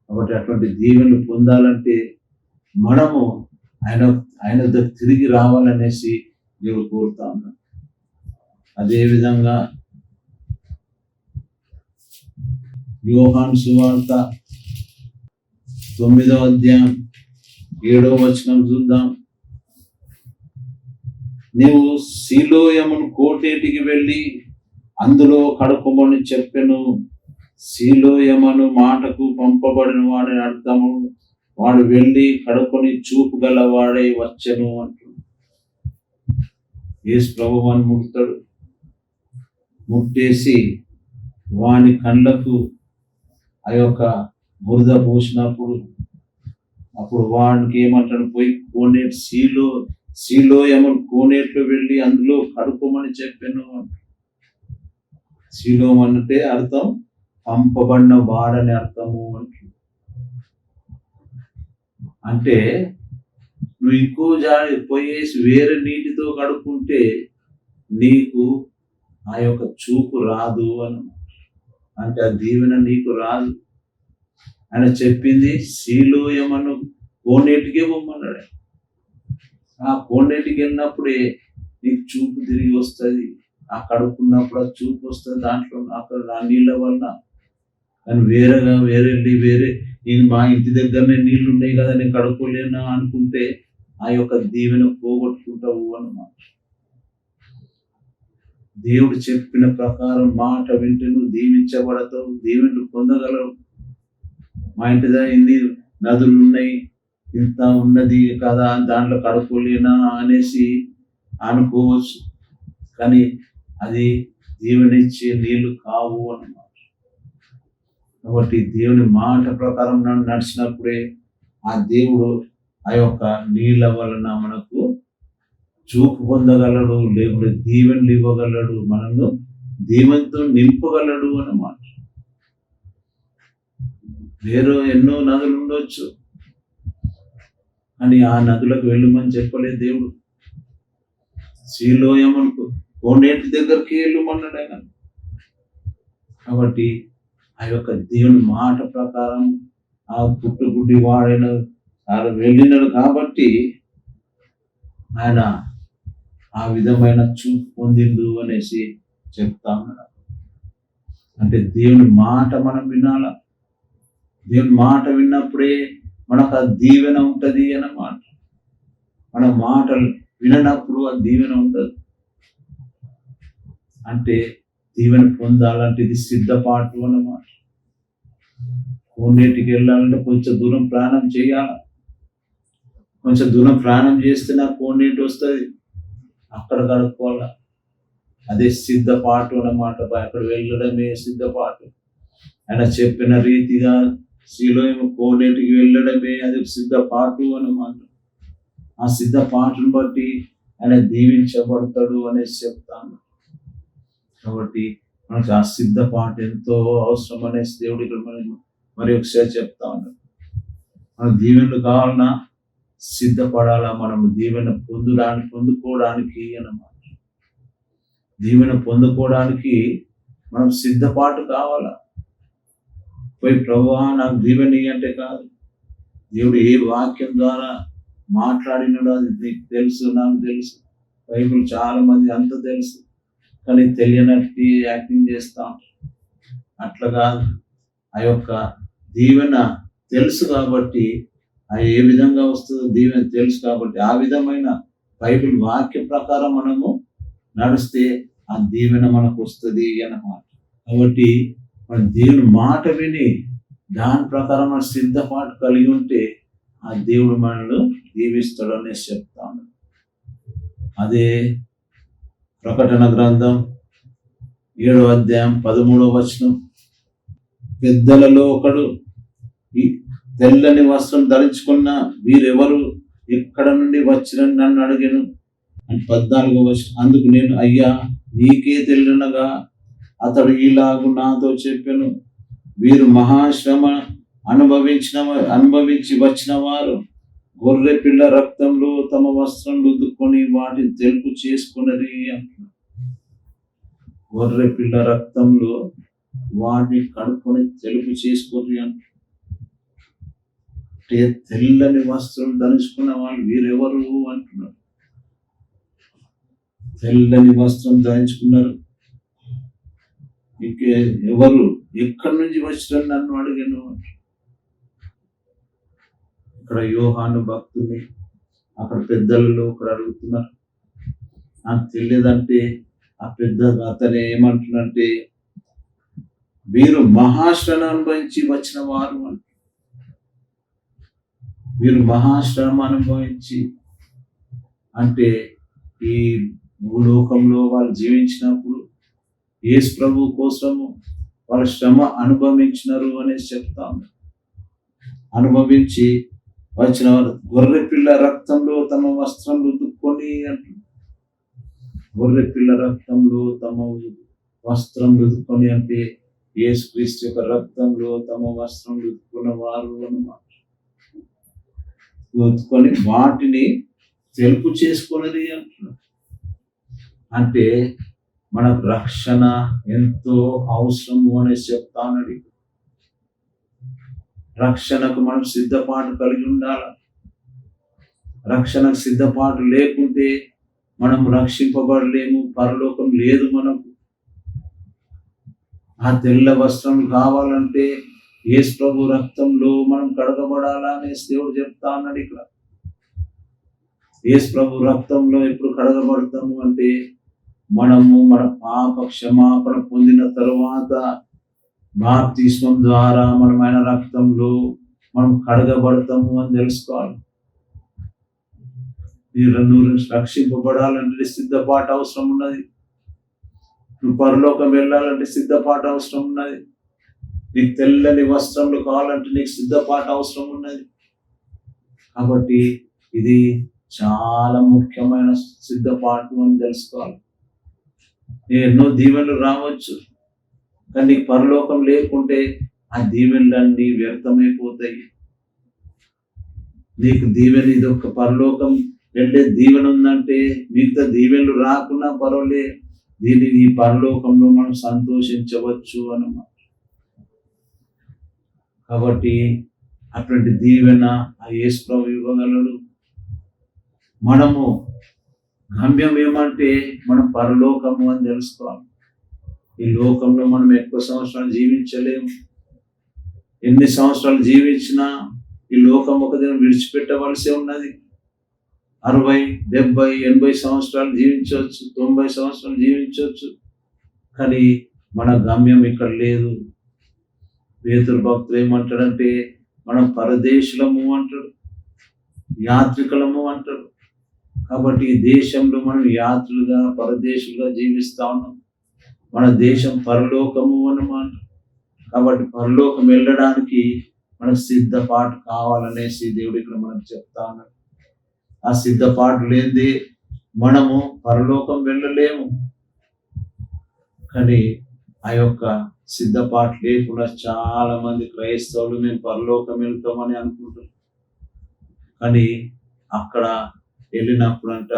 కాబట్టి అటువంటి దీవెనలు పొందాలంటే మనము ఆయన దగ్గర తిరిగి రావాలనేసి దేవుడు కోరుతా ఉన్నాడు. అదేవిధంగా యోహాను సువార్త 9వ అధ్యాయం 7వ వచనం చూద్దాం. నీవు సీలోయమును కోటేటికి వెళ్ళి అందులో కడుకోమని చెప్పెను. సీలోయమను మాటకు పంపబడిన వాడి అర్థము వాడు వెళ్ళి కడుకొని చూపు గలవాడై వచ్చెను అంటున్నాడు. యేసు ప్రభువుని ముడతాడు, ముట్టేసి వాని కళ్ళకు ఆ యొక్క బురద పూసినప్పుడు అప్పుడు వాడికి ఏమంటాడు? పోయి కోనేటి సీలోయమును కోనేట్లో వెళ్ళి అందులో కడుకోమని చెప్పాను. సీలోం అంటే అర్థం పంపబడిన వాడని అర్థము అంటే నువ్వు ఇంకో జాడి పోయేసి వేరే నీటితో కడుక్కుంటే నీకు ఆ యొక్క చూపు రాదు అని, అంటే ఆ దీవెన నీకు రాదు. ఆయన చెప్పింది శీలోయమను కోనేటికే పొమ్మన్నాడు. ఆ కోనేటికి వెళ్ళినప్పుడే నీకు చూపు తిరిగి వస్తుంది. ఆ కడుక్కున్నప్పుడు ఆ చూపు వస్తుంది దాంట్లో, అక్కడ ఆ నీళ్ళ వల్ల. కానీ వేరే నేను మా ఇంటి దగ్గరనే నీళ్లు ఉన్నాయి కదా నేను కడుక్కోలేనా అనుకుంటే ఆ యొక్క దీవెన పోగొట్టుకుంటావు అన్నమాట. దేవుడు చెప్పిన ప్రకారం మాట వింటే నువ్వు దీవించబడతావు, దీవెనలు పొందగలవు. మా ఇంటి దగ్గర ఇన్ని నదులు ఉన్నాయి, ఇంత ఉన్నది కదా దాంట్లో కడుక్కోలేనా అనేసి అనుకోవచ్చు, కానీ అది దీవెనిచ్చే నీళ్లు కావు అన్నమాట. కాబట్టి దేవుని మాట ప్రకారం నడిచినప్పుడే ఆ దేవుడు ఆ యొక్క నీళ్ళ వలన మనకు చూపు పొందగలడు, లేకుంటే దీవెనలు ఇవ్వగలడు, మనల్ని దీవెనతో నింపగలడు అన్నమాట. వేరే ఎన్నో నదులు ఉండొచ్చు, కానీ ఆ నదులకు వెళ్ళమని చెప్పలేదు దేవుడు. శీలోయమనుకో కోనేటి దగ్గరికి వెళ్ళమన్నాడు ఆయన. కాబట్టి ఆ యొక్క దేవుని మాట ప్రకారం ఆ పుట్టుగుడ్డి వాడైన వెళ్ళినాడు కాబట్టి ఆయన ఆ విధమైన చూపు పొందిండు అనేసి చెప్తా ఉన్నాడు. అంటే దేవుని మాట మనం వినాల. దేవుని మాట విన్నప్పుడే మనకు ఆ దీవెన ఉంటుంది అన్నమాట. మన మాటలు విననప్పుడు ఆ దీవెన ఉండదు. అంటే దీవెన పొందాలంటే ఇది సిద్ధపాటు అన్నమాట. కోనేటికి వెళ్ళాలంటే కొంచెం దూరం ప్రయాణం చేయాలి. కొంచెం దూరం ప్రయాణం చేస్తే నాకు కోనేటి వస్తుంది, అక్కడ కడుక్కోవాలి. అదే సిద్ధపాటు అన్నమాట. అక్కడ వెళ్ళడమే సిద్ధపాటు. ఆయన చెప్పిన రీతిగా శీలోయము కోనేటికి వెళ్ళడమే అది సిద్ధపాటు అన్నమాట. ఆ సిద్ధపాటును బట్టి ఆయన దీవించబడతాడు అనేసి చెప్తాను. కాబట్టి మనకు ఆ సిద్ధపాటు ఎంతో అవసరం అనేసి దేవుడు ఇక్కడ మరి ఒకసారి చెప్తా ఉన్నాడు. మన దీవెనలు కావాలన్నా సిద్ధపడాలా, మనము దీవెన పొందుకోవడానికి అన్నమాట. దీవెన పొందుకోవడానికి మనం సిద్ధపాటు కావాలా. పోయి ప్రభువా నాకు దీవెన అంటే కాదు. దేవుడు ఏ వాక్యం ద్వారా మాట్లాడినాడో అది నీకు తెలుసు, నాకు తెలుసు. బైబిల్ చాలా మంది అంత తెలుసు, కానీ తెలియనట్టు యాక్టింగ్ చేస్తాం. అట్లా కాదు. ఆ యొక్క దీవెన తెలుసు కాబట్టి, ఆ ఏ విధంగా వస్తుందో దీవెన తెలుసు కాబట్టి ఆ విధమైన బైబిల్ వాక్య ప్రకారం మనము నడిస్తే ఆ దీవెన మనకు వస్తుంది అన్నమాట. కాబట్టి మన దేవుని మాట విని దాని ప్రకారం మన సిద్ధపాటు కలిగి ఉంటే ఆ దేవుడు మనల్ని దీవిస్తాడు అనేసి చెప్తాను. అదే ప్రకటన గ్రంథం 7వ అధ్యాయం 13వ వచనం. పెద్దలలో ఒకడు ఈ తెల్లని వస్త్రం ధరించుకున్న వీరెవరు, ఎక్కడ నుండి వచ్చిరని నన్ను అడిగాను అని 14వ వచనం. అందుకు నేను అయ్యా నీకే తెలియనగా అతడు ఈలాగు నాతో చెప్పాను, వీరు మహాశ్రమ అనుభవించి వచ్చిన వారు గొర్రె పిల్ల రక్తంలో తమ వస్త్రం రుద్దుకొని వాటిని తెలుపు చేసుకున్నది అంటున్నారు. గొర్రె పిల్ల రక్తంలో వాటిని కడుక్కొని తెలుపు చేసుకొని అంటున్నారు. తెల్లని వస్త్రం ధరించుకున్న వాళ్ళు వీరెవరు అంటున్నారు. తెల్లని వస్త్రం ధరించుకున్నారు. ఇంకే ఎవరు, ఎక్కడి నుంచి వచ్చిరని నన్ను అడిగాను. ఇక్కడ యోహాను భక్తుని అక్కడ పెద్దలలో ఒకరు అడుగుతున్నారు. నాకు తెలియదంటే ఆ పెద్ద అతను ఏమంటున్నంటే వీరు మహాశ్రమ అనుభవించి వచ్చిన వారు అంట. వీరు మహాశ్రమ అనుభవించి అంటే ఈ భూలోకంలో వాళ్ళు జీవించినప్పుడు యేసు ప్రభు కోసము వాళ్ళ శ్రమ అనుభవించినారు అనేసి చెప్తాము. అనుభవించి వచ్చిన వారు గొర్రె పిల్ల రక్తంలో తమ వస్త్రం రుద్దుకొని అంటున్నారు. గొర్రె పిల్ల రక్తంలో తమ వస్త్రం రుద్దుకొని అంటే యేసుక్రీస్తు యొక్క రక్తంలో తమ వస్త్రం రుద్దుకున్న వారు అన్నమాట. ఒత్తుకొని వాటిని తెలుపు చేసుకున్నది అంటున్నాడు. అంటే మనకు రక్షణ ఎంతో అవసరము అనేసి చెప్తానడి. రక్షణకు మనం సిద్ధపాటు కలిగి ఉండాలి. రక్షణకు సిద్ధపాటు లేకుంటే మనం రక్షింపబడలేము, పరలోకం లేదు మనకు. ఆ తెల్ల వస్త్రం కావాలంటే యేసు ప్రభు రక్తంలో మనం కడగబడాలా అనేసి దేవుడు చెప్తా అన్నాడు ఇక్కడ. యేసు ప్రభు రక్తంలో ఎప్పుడు కడగబడతాము అంటే మనము మన పాప క్షమాపణ పొందిన తరువాత బాప్తిస్మం ద్వారా మనమైన రక్తంలో మనం కడగబడతాము అని తెలుసుకోవాలి. నువ్వు రక్షింపబడాలంటే సిద్ధపాటు అవసరం ఉన్నది. నువ్వు పరలోకం వెళ్ళాలంటే సిద్ధపాటు అవసరం ఉన్నది. నీకు తెల్లని వస్త్రములు కావాలంటే నీకు సిద్ధపాటు అవసరం ఉన్నది. కాబట్టి ఇది చాలా ముఖ్యమైన సిద్ధపాటు అని తెలుసుకోవాలి. ఎన్నో దీవెనలు రావచ్చు, కానీ నీకు పరలోకం లేకుంటే ఆ దీవెనలన్నీ వ్యర్థమైపోతాయి. నీకు దీవెన ఇది ఒక పరలోకం వెళ్ళే దీవెన ఉందంటే మిగతా దీవెనలు రాకున్నా పర్వాలే, దీన్ని ఈ పరలోకంలో మనం సంతోషించవచ్చు అన్నమాట. కాబట్టి అటువంటి దీవెన ఆ యేసు ప్రభు ఇవ్వగలడు. మనము గమ్యం ఏమంటే మనం పరలోకము అని తెలుసుకోవాలి. ఈ లోకంలో మనం ఎక్కువ సంవత్సరాలు జీవించలేము. ఎన్ని సంవత్సరాలు జీవించినా ఈ లోకం ఒక దినం విడిచిపెట్టవలసి ఉన్నది. 60, 70, 80 సంవత్సరాలు జీవించవచ్చు, 90 సంవత్సరాలు జీవించవచ్చు, కానీ మన గమ్యం ఇక్కడ లేదు. పేతురు భక్తులు ఏమంటాడంటే మనం పరదేశులము అంటాడు, యాత్రికులము అంటాడు. కాబట్టి ఈ దేశంలో మనం యాత్రులుగా పరదేశులుగా జీవిస్తా ఉన్నాం. మన దేశం పరలోకము అన్నమాట. కాబట్టి పరలోకం వెళ్ళడానికి మనకు సిద్ధపాటు కావాలనేసి దేవుడు ఇక్కడ మనకు చెప్తా ఉన్నాడు. ఆ సిద్ధపాటు లేనిదే మనము పరలోకం వెళ్ళలేము. కానీ ఆ యొక్క సిద్ధపాటు లేకుండా చాలా మంది క్రైస్తవులు మేము పరలోకం వెళ్తామని అనుకుంటారు. కానీ అక్కడ వెళ్ళినప్పుడంట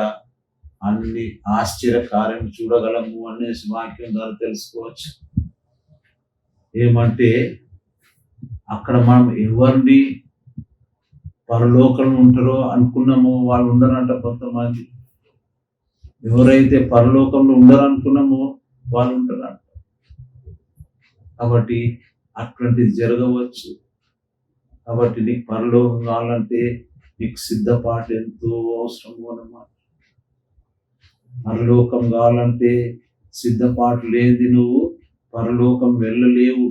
అన్ని ఆశ్చర్యకార్యం చూడగలము అనేసి వాక్యం ద్వారా తెలుసుకోవచ్చు. ఏమంటే అక్కడ మనం ఎవరిని పరలోకంలో ఉంటారో అనుకున్నామో వాళ్ళు ఉండరంట కొంతమంది. ఎవరైతే పరలోకంలో ఉండరు అనుకున్నామో వాళ్ళు ఉంటారంట. కాబట్టి అటువంటిది జరగవచ్చు. కాబట్టి నీకు పరలోకం కావాలంటే నీకు సిద్ధపాటు ఎంతో అవసరము అన్నమాట. పరలోకం కావాలంటే సిద్ధపాటు లేనిది నువ్వు పరలోకం వెళ్ళలేవు.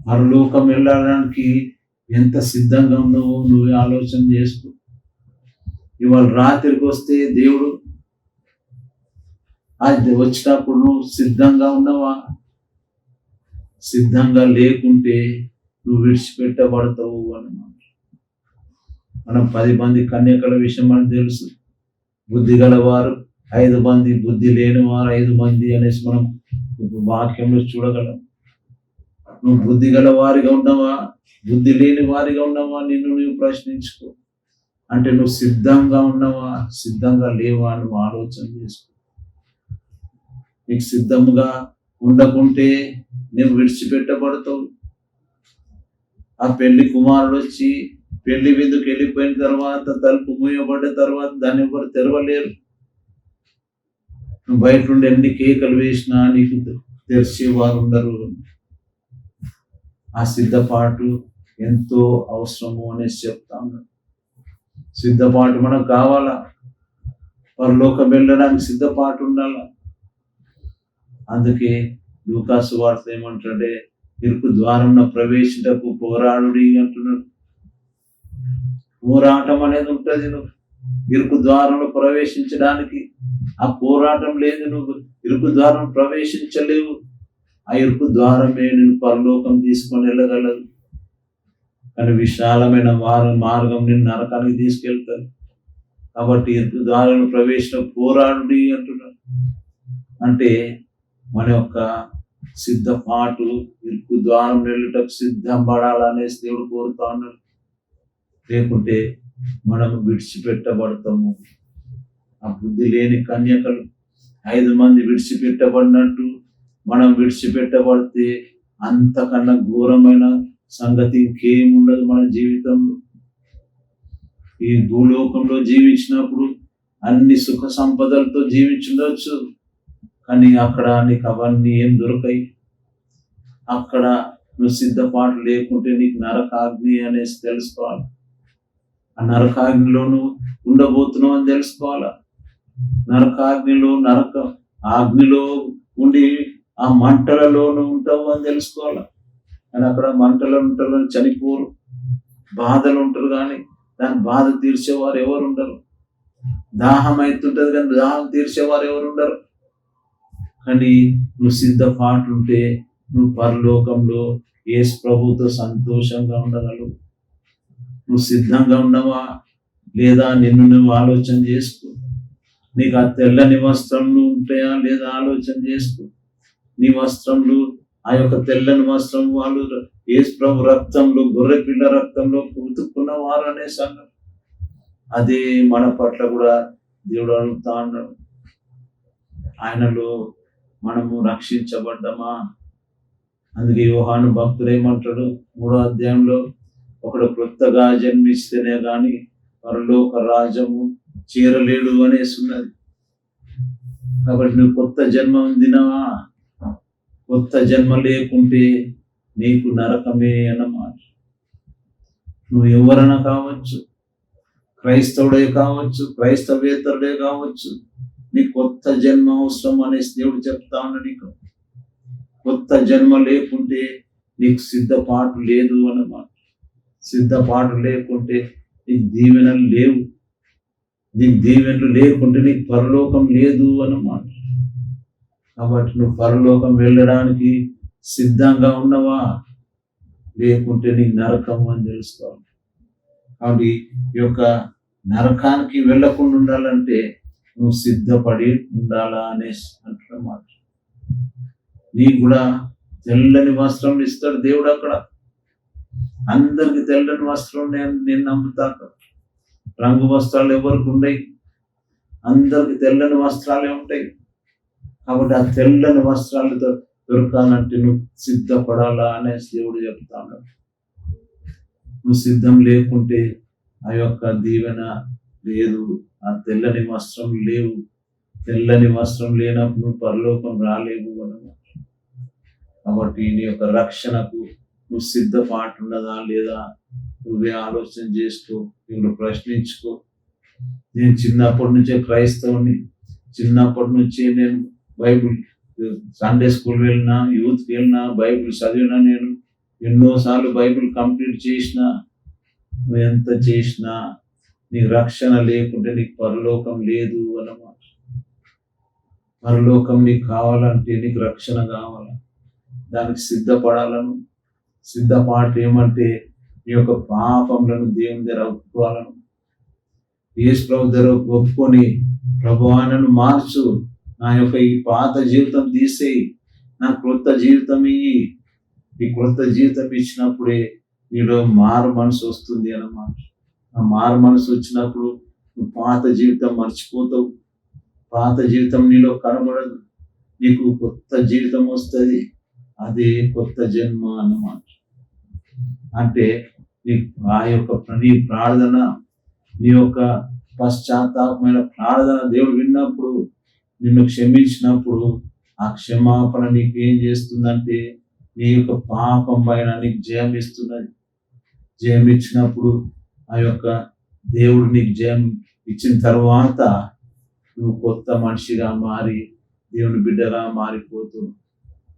పరలోకం వెళ్ళడానికి ఎంత సిద్ధంగా ఉన్నావో నువ్వే ఆలోచన చేసుకో. ఇవాళ రాత్రికి వస్తే దేవుడు అది వచ్చినప్పుడు నువ్వు సిద్ధంగా ఉన్నావా? సిద్ధంగా లేకుంటే నువ్వు విడిచిపెట్టబడతావు అన్నమాట. మనం 10 మంది కన్యకల విషయం మనకు తెలుసు. బుద్ధి గలవారు 5 మంది, బుద్ధి లేని వారు 5 మంది అనేసి మనం వాక్యంలో చూడగలం. నువ్వు బుద్ధి గల వారిగా ఉన్నావా, బుద్ధి లేని వారిగా ఉన్నావా? నిన్ను నువ్వు ప్రశ్నించుకో. అంటే నువ్వు సిద్ధంగా ఉన్నావా, సిద్ధంగా లేవా అని ఆలోచన చేసుకో. నీకు సిద్ధంగా ఉండకుంటే నువ్వు విడిచిపెట్టబడతావు. ఆ పెళ్లి కుమారుడు వచ్చి పెళ్లి విందుకు వెళ్ళిపోయిన తర్వాత తలుపు మూయబడ్డ తర్వాత దాన్ని ఎవరు తెరవలేరు. నువ్వు బయట నుండి ఎన్ని కేకలు వేసినా నీకు తెరిచేవారు ఉండరు. ఆ సిద్ధపాటు ఎంతో అవసరము అనేసి చెప్తాను. సిద్ధపాటు మనకు కావాలా? పరలోకం వెళ్ళడానికి సిద్ధపాటు ఉండాలా? అందుకే లూకా సువార్త ఏమంటాడే, ఇరుకు ద్వారంలో ప్రవేశించకు పోరాడుడి అంటున్నాడు. పోరాటం అనేది ఉంటుంది. నువ్వు ఇరుకు ద్వారంలో ప్రవేశించడానికి ఆ పోరాటం లేదు, నువ్వు ఇరుకు ద్వారం ప్రవేశించలేవు. ఆ ఇరుకు ద్వారమే నేను పరలోకం తీసుకొని వెళ్ళగలదు. కానీ విశాలమైన మార్గం నిన్ను నరకానికి తీసుకెళ్తారు. కాబట్టి ఇరుకు ద్వారంలో ప్రవేశం పోరాడుడి అంటున్నాడు. అంటే మన యొక్క సిద్ధపాటు ఇరుకు ద్వారం వెళ్ళటకు సిద్ధం పడాలనేసి దేవుడు కోరుతా ఉన్నాడు. లేకుంటే మనం విడిచిపెట్టబడతాము. ఆ బుద్ధి లేని కన్యకలు 5 మంది విడిచిపెట్టబడినట్టు మనం విడిచిపెట్టబడితే అంతకన్నా ఘోరమైన సంగతి ఇంకేముండదు మన జీవితంలో. ఈ భూలోకంలో జీవించినప్పుడు అన్ని సుఖ సంపదలతో జీవించుండొచ్చు, కానీ అక్కడ నీకు అవన్నీ ఏం దొరకాయి. అక్కడ నువ్వు సిద్ధపాటు లేకుంటే నీకు నరకాగ్ని అనేసి తెలుసుకోవాలి. ఆ నరకాగ్నిలో నువ్వు ఉండబోతున్నావు అని తెలుసుకోవాలా. నరకాగ్నిలో ఆగ్నిలో ఉండి ఆ మంటలలో నువ్వు ఉంటావు అని తెలుసుకోవాలా. కానీ అక్కడ మంటలు ఉంటారు, చనిపోరు, బాధలు ఉంటారు, కానీ దాని బాధ తీర్చేవారు ఎవరు ఉండరు. దాహం అవుతుంటది కానీ దాహం తీర్చేవారు ఎవరు ఉండరు. కానీ నువ్వు సిద్ధపాటు ఉంటే నువ్వు పరలోకంలో యేసు ప్రభుతో సంతోషంగా ఉండగలవు. నువ్వు సిద్ధంగా ఉన్నావా లేదా నిన్ను నువ్వు ఆలోచన చేసుకో. నీకు ఆ తెల్లని వస్త్రములు ఉంటాయా లేదా ఆలోచన చేసుకో. నీ వస్త్రములు, ఆ యొక్క తెల్లని వస్త్రం వాళ్ళు యేసు ప్రభు రక్తంలో, గొర్రె పిల్ల రక్తంలో ఉతుక్కున్న వారు అనే సంగతి. అదే మన పట్ల కూడా దేవుడు అడుగుతా ఉన్నాడు. ఆయనలో మనము రక్షించబడ్డమా? అందుకే యోహాను భక్తుడు ఏమంటాడు 3వ అధ్యాయంలో, ఒకడు క్రొత్తగా జన్మిస్తేనే గాని పరలోక రాజ్యము చేరలేడు అనేసి ఉన్నది. కాబట్టి నువ్వు కొత్త జన్మ ఉందినవా? కొత్త జన్మ లేకుంటే నీకు నరకమే అన్నమాట. నువ్వు ఎవరైనా కావచ్చు, క్రైస్తవుడే కావచ్చు, క్రైస్తవేతరుడే కావచ్చు, నీ కొత్త జన్మ అవసరం అనేసి దేవుడు చెప్తా ఉన్నాడు. నీకు కొత్త జన్మ లేకుంటే నీకు సిద్ధపాటు లేదు అన్నమాట. సిద్ధపాటు లేకుంటే నీకు దీవెనలు లేవు. నీకు దీవెనలు లేకుంటే నీకు పరలోకం లేదు అన్నమాట. కాబట్టి నువ్వు పరలోకం వెళ్ళడానికి సిద్ధంగా ఉన్నవా? లేకుంటే నీకు నరకం అని తెలుసుకోవాలి. కాబట్టి ఈ యొక్క నరకానికి వెళ్ళకుండా ఉండాలంటే నువ్వు సిద్ధపడి ఉండాలా అనేసి అంటున్నమాట. నీకు కూడా తెల్లని వస్త్రం ఇస్తాడు దేవుడు. అక్కడ అందరికి తెల్లని వస్త్రం నేను నమ్ముతా. రంగు వస్త్రాలు ఎవరికి ఉండయి, అందరికి తెల్లని వస్త్రాలే ఉంటాయి. కాబట్టి ఆ తెల్లని వస్త్రాలతో దొరకాలంటే నువ్వు సిద్ధపడాలా అనేసి దేవుడు చెప్తాడు. నువ్వు సిద్ధం లేకుంటే ఆ యొక్క దీవెన లేదు, ఆ తెల్లని వస్త్రం లేవు. తెల్లని వస్త్రం లేనప్పుడు నువ్వు పరలోకం రాలేవు అన్నమాట. కాబట్టి నీ యొక్క రక్షణకు నువ్వు సిద్ధపాటు ఉన్నదా లేదా నువ్వే ఆలోచన చేసుకో, నువ్వు ప్రశ్నించుకో. నేను చిన్నప్పటి నుంచే క్రైస్తవుని, చిన్నప్పటి నుంచి నేను బైబిల్ సండే స్కూల్ వెళ్ళినా, యూత్కి వెళ్ళినా, బైబిల్ చదివినా, నేను ఎన్నోసార్లు బైబిల్ కంప్లీట్ చేసిన. నువ్వు ఎంత చేసినా నీకు రక్షణ లేకుంటే నీకు పరలోకం లేదు అన్నమాట. పరలోకం నీకు కావాలంటే నీకు రక్షణ కావాలా, దానికి సిద్ధపడాలను. సిద్ధపాటు ఏమంటే నీ యొక్క పాపములను దేవుని దగ్గర ఒప్పుకోవాలను. యేసు ప్రభు దగ్గర ఒప్పుకొని, ప్రభువా నన్ను మార్చు, నా యొక్క ఈ పాత జీవితం తీసేయి, నా క్రొత్త జీవితం ఇయ్యి. ఈ క్రొత్త జీవితం ఇచ్చినప్పుడే నీలో మారు మనసు వస్తుంది అన్నమాట. ఆ మారు మనసు వచ్చినప్పుడు నువ్వు పాత జీవితం మర్చిపోతావు. పాత జీవితం నీలో కనబడదు, నీకు కొత్త జీవితం వస్తుంది. అదే కొత్త జన్మ అన్నమాట. అంటే ఆ యొక్క నీ ప్రార్థన, నీ యొక్క పశ్చాత్తాపమైన ప్రార్థన దేవుడు విన్నప్పుడు, నిన్ను క్షమించినప్పుడు ఆ క్షమాపణ నీకు ఏం చేస్తుందంటే నీ యొక్క పాపం పైన నీకు జయం ఇస్తున్నది. జయం ఇచ్చినప్పుడు ఆ యొక్క దేవుడు నీకు జయం ఇచ్చిన తర్వాత నువ్వు కొత్త మనిషిగా మారి దేవుని బిడ్డగా మారిపోతూ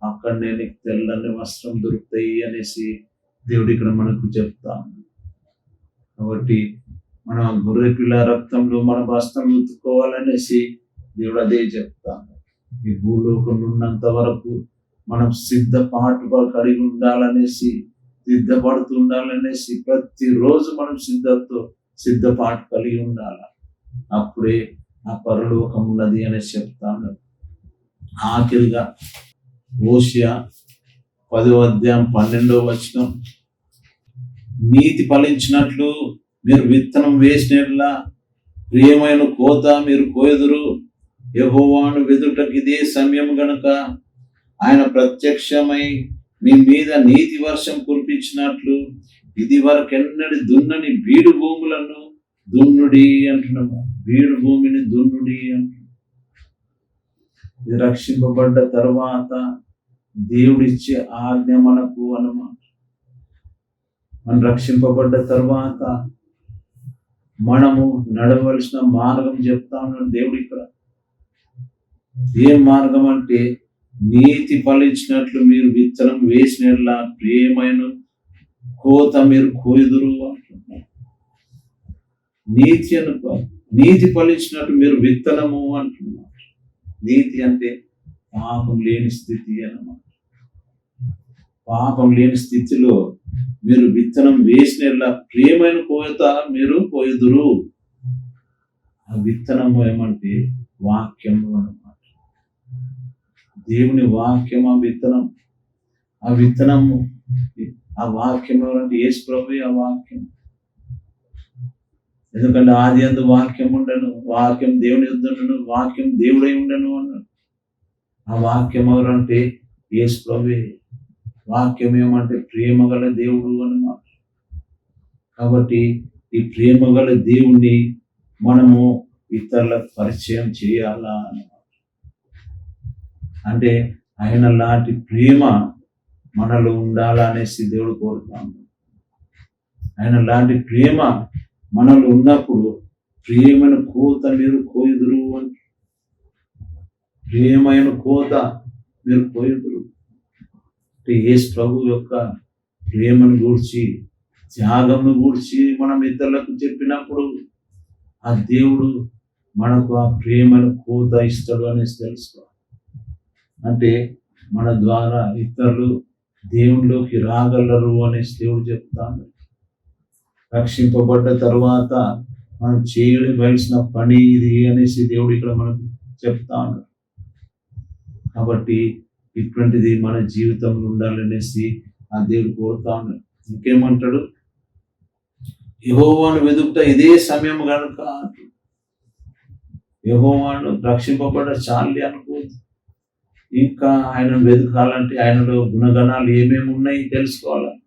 అక్కడనే నీకు తెల్లని వస్త్రం దొరుకుతాయి అనేసి దేవుడు ఇక్కడ మనకు చెప్తాను. కాబట్టి మనం గొర్రె పిల్ల రక్తంలో మన వస్త్రం ఉతుక్కోవాలనేసి దేవుడు అదే చెప్తాను. ఈ భూలోకంలో ఉన్నంత వరకు మనం సిద్ధపాటుగా కలిగి ఉండాలనేసి, సిద్ధపడుతూ ఉండాలనేసి ప్రతిరోజు మనం సిద్ధపాటు కలిగి ఉండాలి. అప్పుడే ఆ పరలోకం ఉన్నది అనేసి చెప్తాను. ఆఖరిగా హోషేయ 10వ అధ్యాయం 12వ వచనం, నీతి ఫలించినట్లు మీరు విత్తనం వేసినట్లా ప్రియమైన కోత మీరు కోయుదురు. యెహోవాను వెదుటకు ఇదే సమయం గనుక ఆయన ప్రత్యక్షమై మీ మీద నీతి వర్షం కురిపించినట్లు ఇది వరకెన్నడి దున్నని బీడు భూములను దున్నుడి అంటున్నాము. బీడు భూమిని దున్నుడి అంటున్నాం. ఇది రక్షింపబడ్డ తర్వాత దేవుడిచ్చే ఆజ్ఞ మనకు అన్నమాట. మనం రక్షింపబడ్డ తర్వాత మనము నడవలసిన మార్గం చెప్తా ఉన్నాడు దేవుడు ఇక్కడ. ఏ మార్గం అంటే నీతి ఫలించినట్లు మీరు విత్తనం వేసినట్లా ప్రియమైన కోత మీరు కోయుదురు అంటున్నారు. నీతి ఫలించినట్టు మీరు విత్తనము అంటున్నారు. నీతి అంటే పాపం లేని స్థితి అన్నమాట. పాపం లేని స్థితిలో మీరు విత్తనం వేసినట్లా ప్రియమైన కోత మీరు కోయుదురు. ఆ విత్తనము ఏమంటే వాక్యము అన్నమాట. దేవుని వాక్యం ఆ విత్తనం. ఆ విత్తనము ఆ వాక్యం ఎవరంటే యేసు ప్రభువే ఆ వాక్యం. ఎందుకంటే ఆది అందు వాక్యం ఉండను, వాక్యం దేవుని యుద్ధను, వాక్యం దేవుడై ఉండను అన్నాడు. ఆ వాక్యం ఎవరంటే యేసు ప్రభువే. వాక్యం ఏమంటే ప్రేమ గల దేవుడు అన్నమాట. కాబట్టి ఈ ప్రేమ గల దేవుణ్ణి మనము ఇతరులకు పరిచయం చేయాలా అన్నమాట. అంటే ఆయన లాంటి ప్రేమ మనలో ఉండాలా అనేసి దేవుడు కోరుతాము. ఆయన లాంటి ప్రేమ మనలో ఉన్నప్పుడు ప్రేమైన కోత మీరు కోయుదురు అని. ప్రేమైన కోత మీరు కోయుదురు అంటే యేసు ప్రభు యొక్క ప్రేమను గూర్చి, త్యాగంను గూర్చి మనం ఇతరులకు చెప్పినప్పుడు ఆ దేవుడు మనకు ఆ ప్రేమను కోత ఇస్తాడు అనేసి తెలుసుకోవాలి. అంటే మన ద్వారా ఇతరులు దేవునిలోకి రాగలరు అనేసి దేవుడు చెప్తాడు. రక్షింపబడ్డ తర్వాత మనం చేయవలసిన పని ఇది అనేసి దేవుడు ఇక్కడ మనకు చెప్తాడు. కాబట్టి ఇటువంటిది మన జీవితంలో ఉండాలనేసి ఆ దేవుడు కోరుతాడు. ఇంకేమంటాడు? యెహోవాను వెదుకుట ఇదే సమయం కనుక. యెహోవాను రక్షింపబడ్డ చాలి అనుకోవద్దు. ఇంకా ఆయనను వెతకాలంటే ఆయనలో గుణగణాలు ఏమేమి ఉన్నాయి తెలుసుకోవాలి.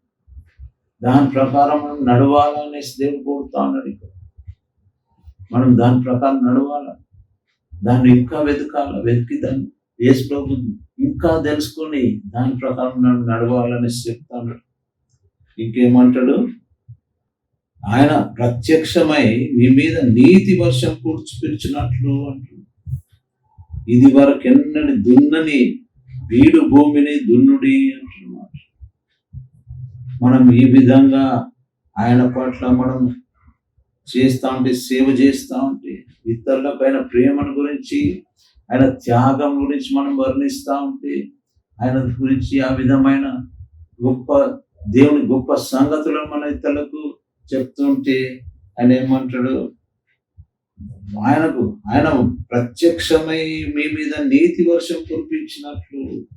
దాని ప్రకారం మనం నడవాలనేసి దేవుడు కోరుతా ఉన్నాడు. ఇక్కడ మనం దాని ప్రకారం నడవాలి. దాన్ని ఇంకా వెతికి దాన్ని యేసు ప్రభు ఇంకా తెలుసుకొని దాని ప్రకారం నడవాలనేసి చెప్తా ఉన్నాడు. ఇంకేమంటాడు? ఆయన ప్రత్యక్షమై మీ మీద నీతి వర్షం కూర్చిపిచ్చినట్లు అంటాడు. ఇది వరకెన్నడి దున్నని బీడు భూమిని దున్నుడి అంటున్నాడు. మనం ఈ విధంగా ఆయన పట్ల మనం చేస్తూ ఉంటే, సేవ చేస్తూ ఉంటే, ఇతరుల పైన ప్రేమను గురించి, ఆయన త్యాగం గురించి మనం వర్ణిస్తూ ఉంటే, ఆయన గురించి ఆ విధమైన గొప్ప దేవుని గొప్ప సంగతులను మన ఇతరులకు చెప్తుంటే ఆయన ఏమంటాడు? ఆయన ప్రత్యక్షమై మీ మీద నీతి వర్షం కురిపించినట్లు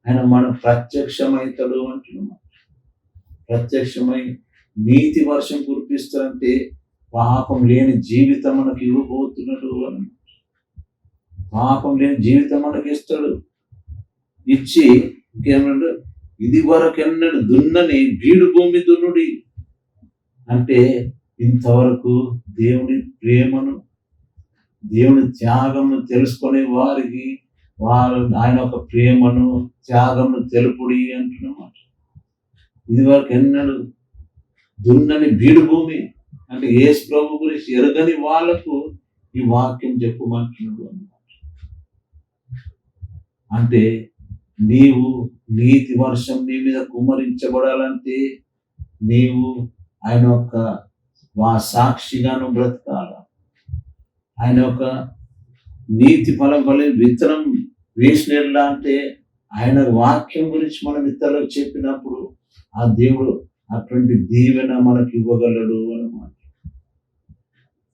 ఆయన మన ప్రత్యక్షమైతాడు అంటున్నాం. ప్రత్యక్షమై నీతి వర్షం కురిపిస్తారంటే పాపం లేని జీవితం మనకి ఇవ్వబోతున్నాడు అని. పాపం లేని జీవితం మనకి ఇస్తాడు. ఇచ్చి ఇంకేమన్నాడు? ఇది వరకెన్నడు దున్నని బీడు భూమి దున్నుడి అంటే ఇంతవరకు దేవుని ప్రేమను, దేవుని త్యాగమును తెలుసుకునే వారికి ఆయన ఒక ప్రేమను, త్యాగమును తెలుపుడి అంటున్నమాట. ఇది వరకు ఎన్నడు దున్నని బీడు భూమి అంటే యేసు ప్రభు గురించి ఎరగని వాళ్ళకు ఈ వాక్యం చెప్పమంటున్నాడు అన్నమాట. అంటే నీవు నీతి వర్షం నీ మీద కుమ్మరించబడాలంటే నీవు ఆయన యొక్క సాక్షిగాను బ్రతకాల. ఆయన యొక్క నీతి ఫలం వల్ల విత్తనం వేసినట్లా అంటే ఆయన వాక్యం గురించి మనం ఇతరులకు చెప్పినప్పుడు ఆ దేవుడు అటువంటి దీవెన మనకి ఇవ్వగలడు అన్నమాట.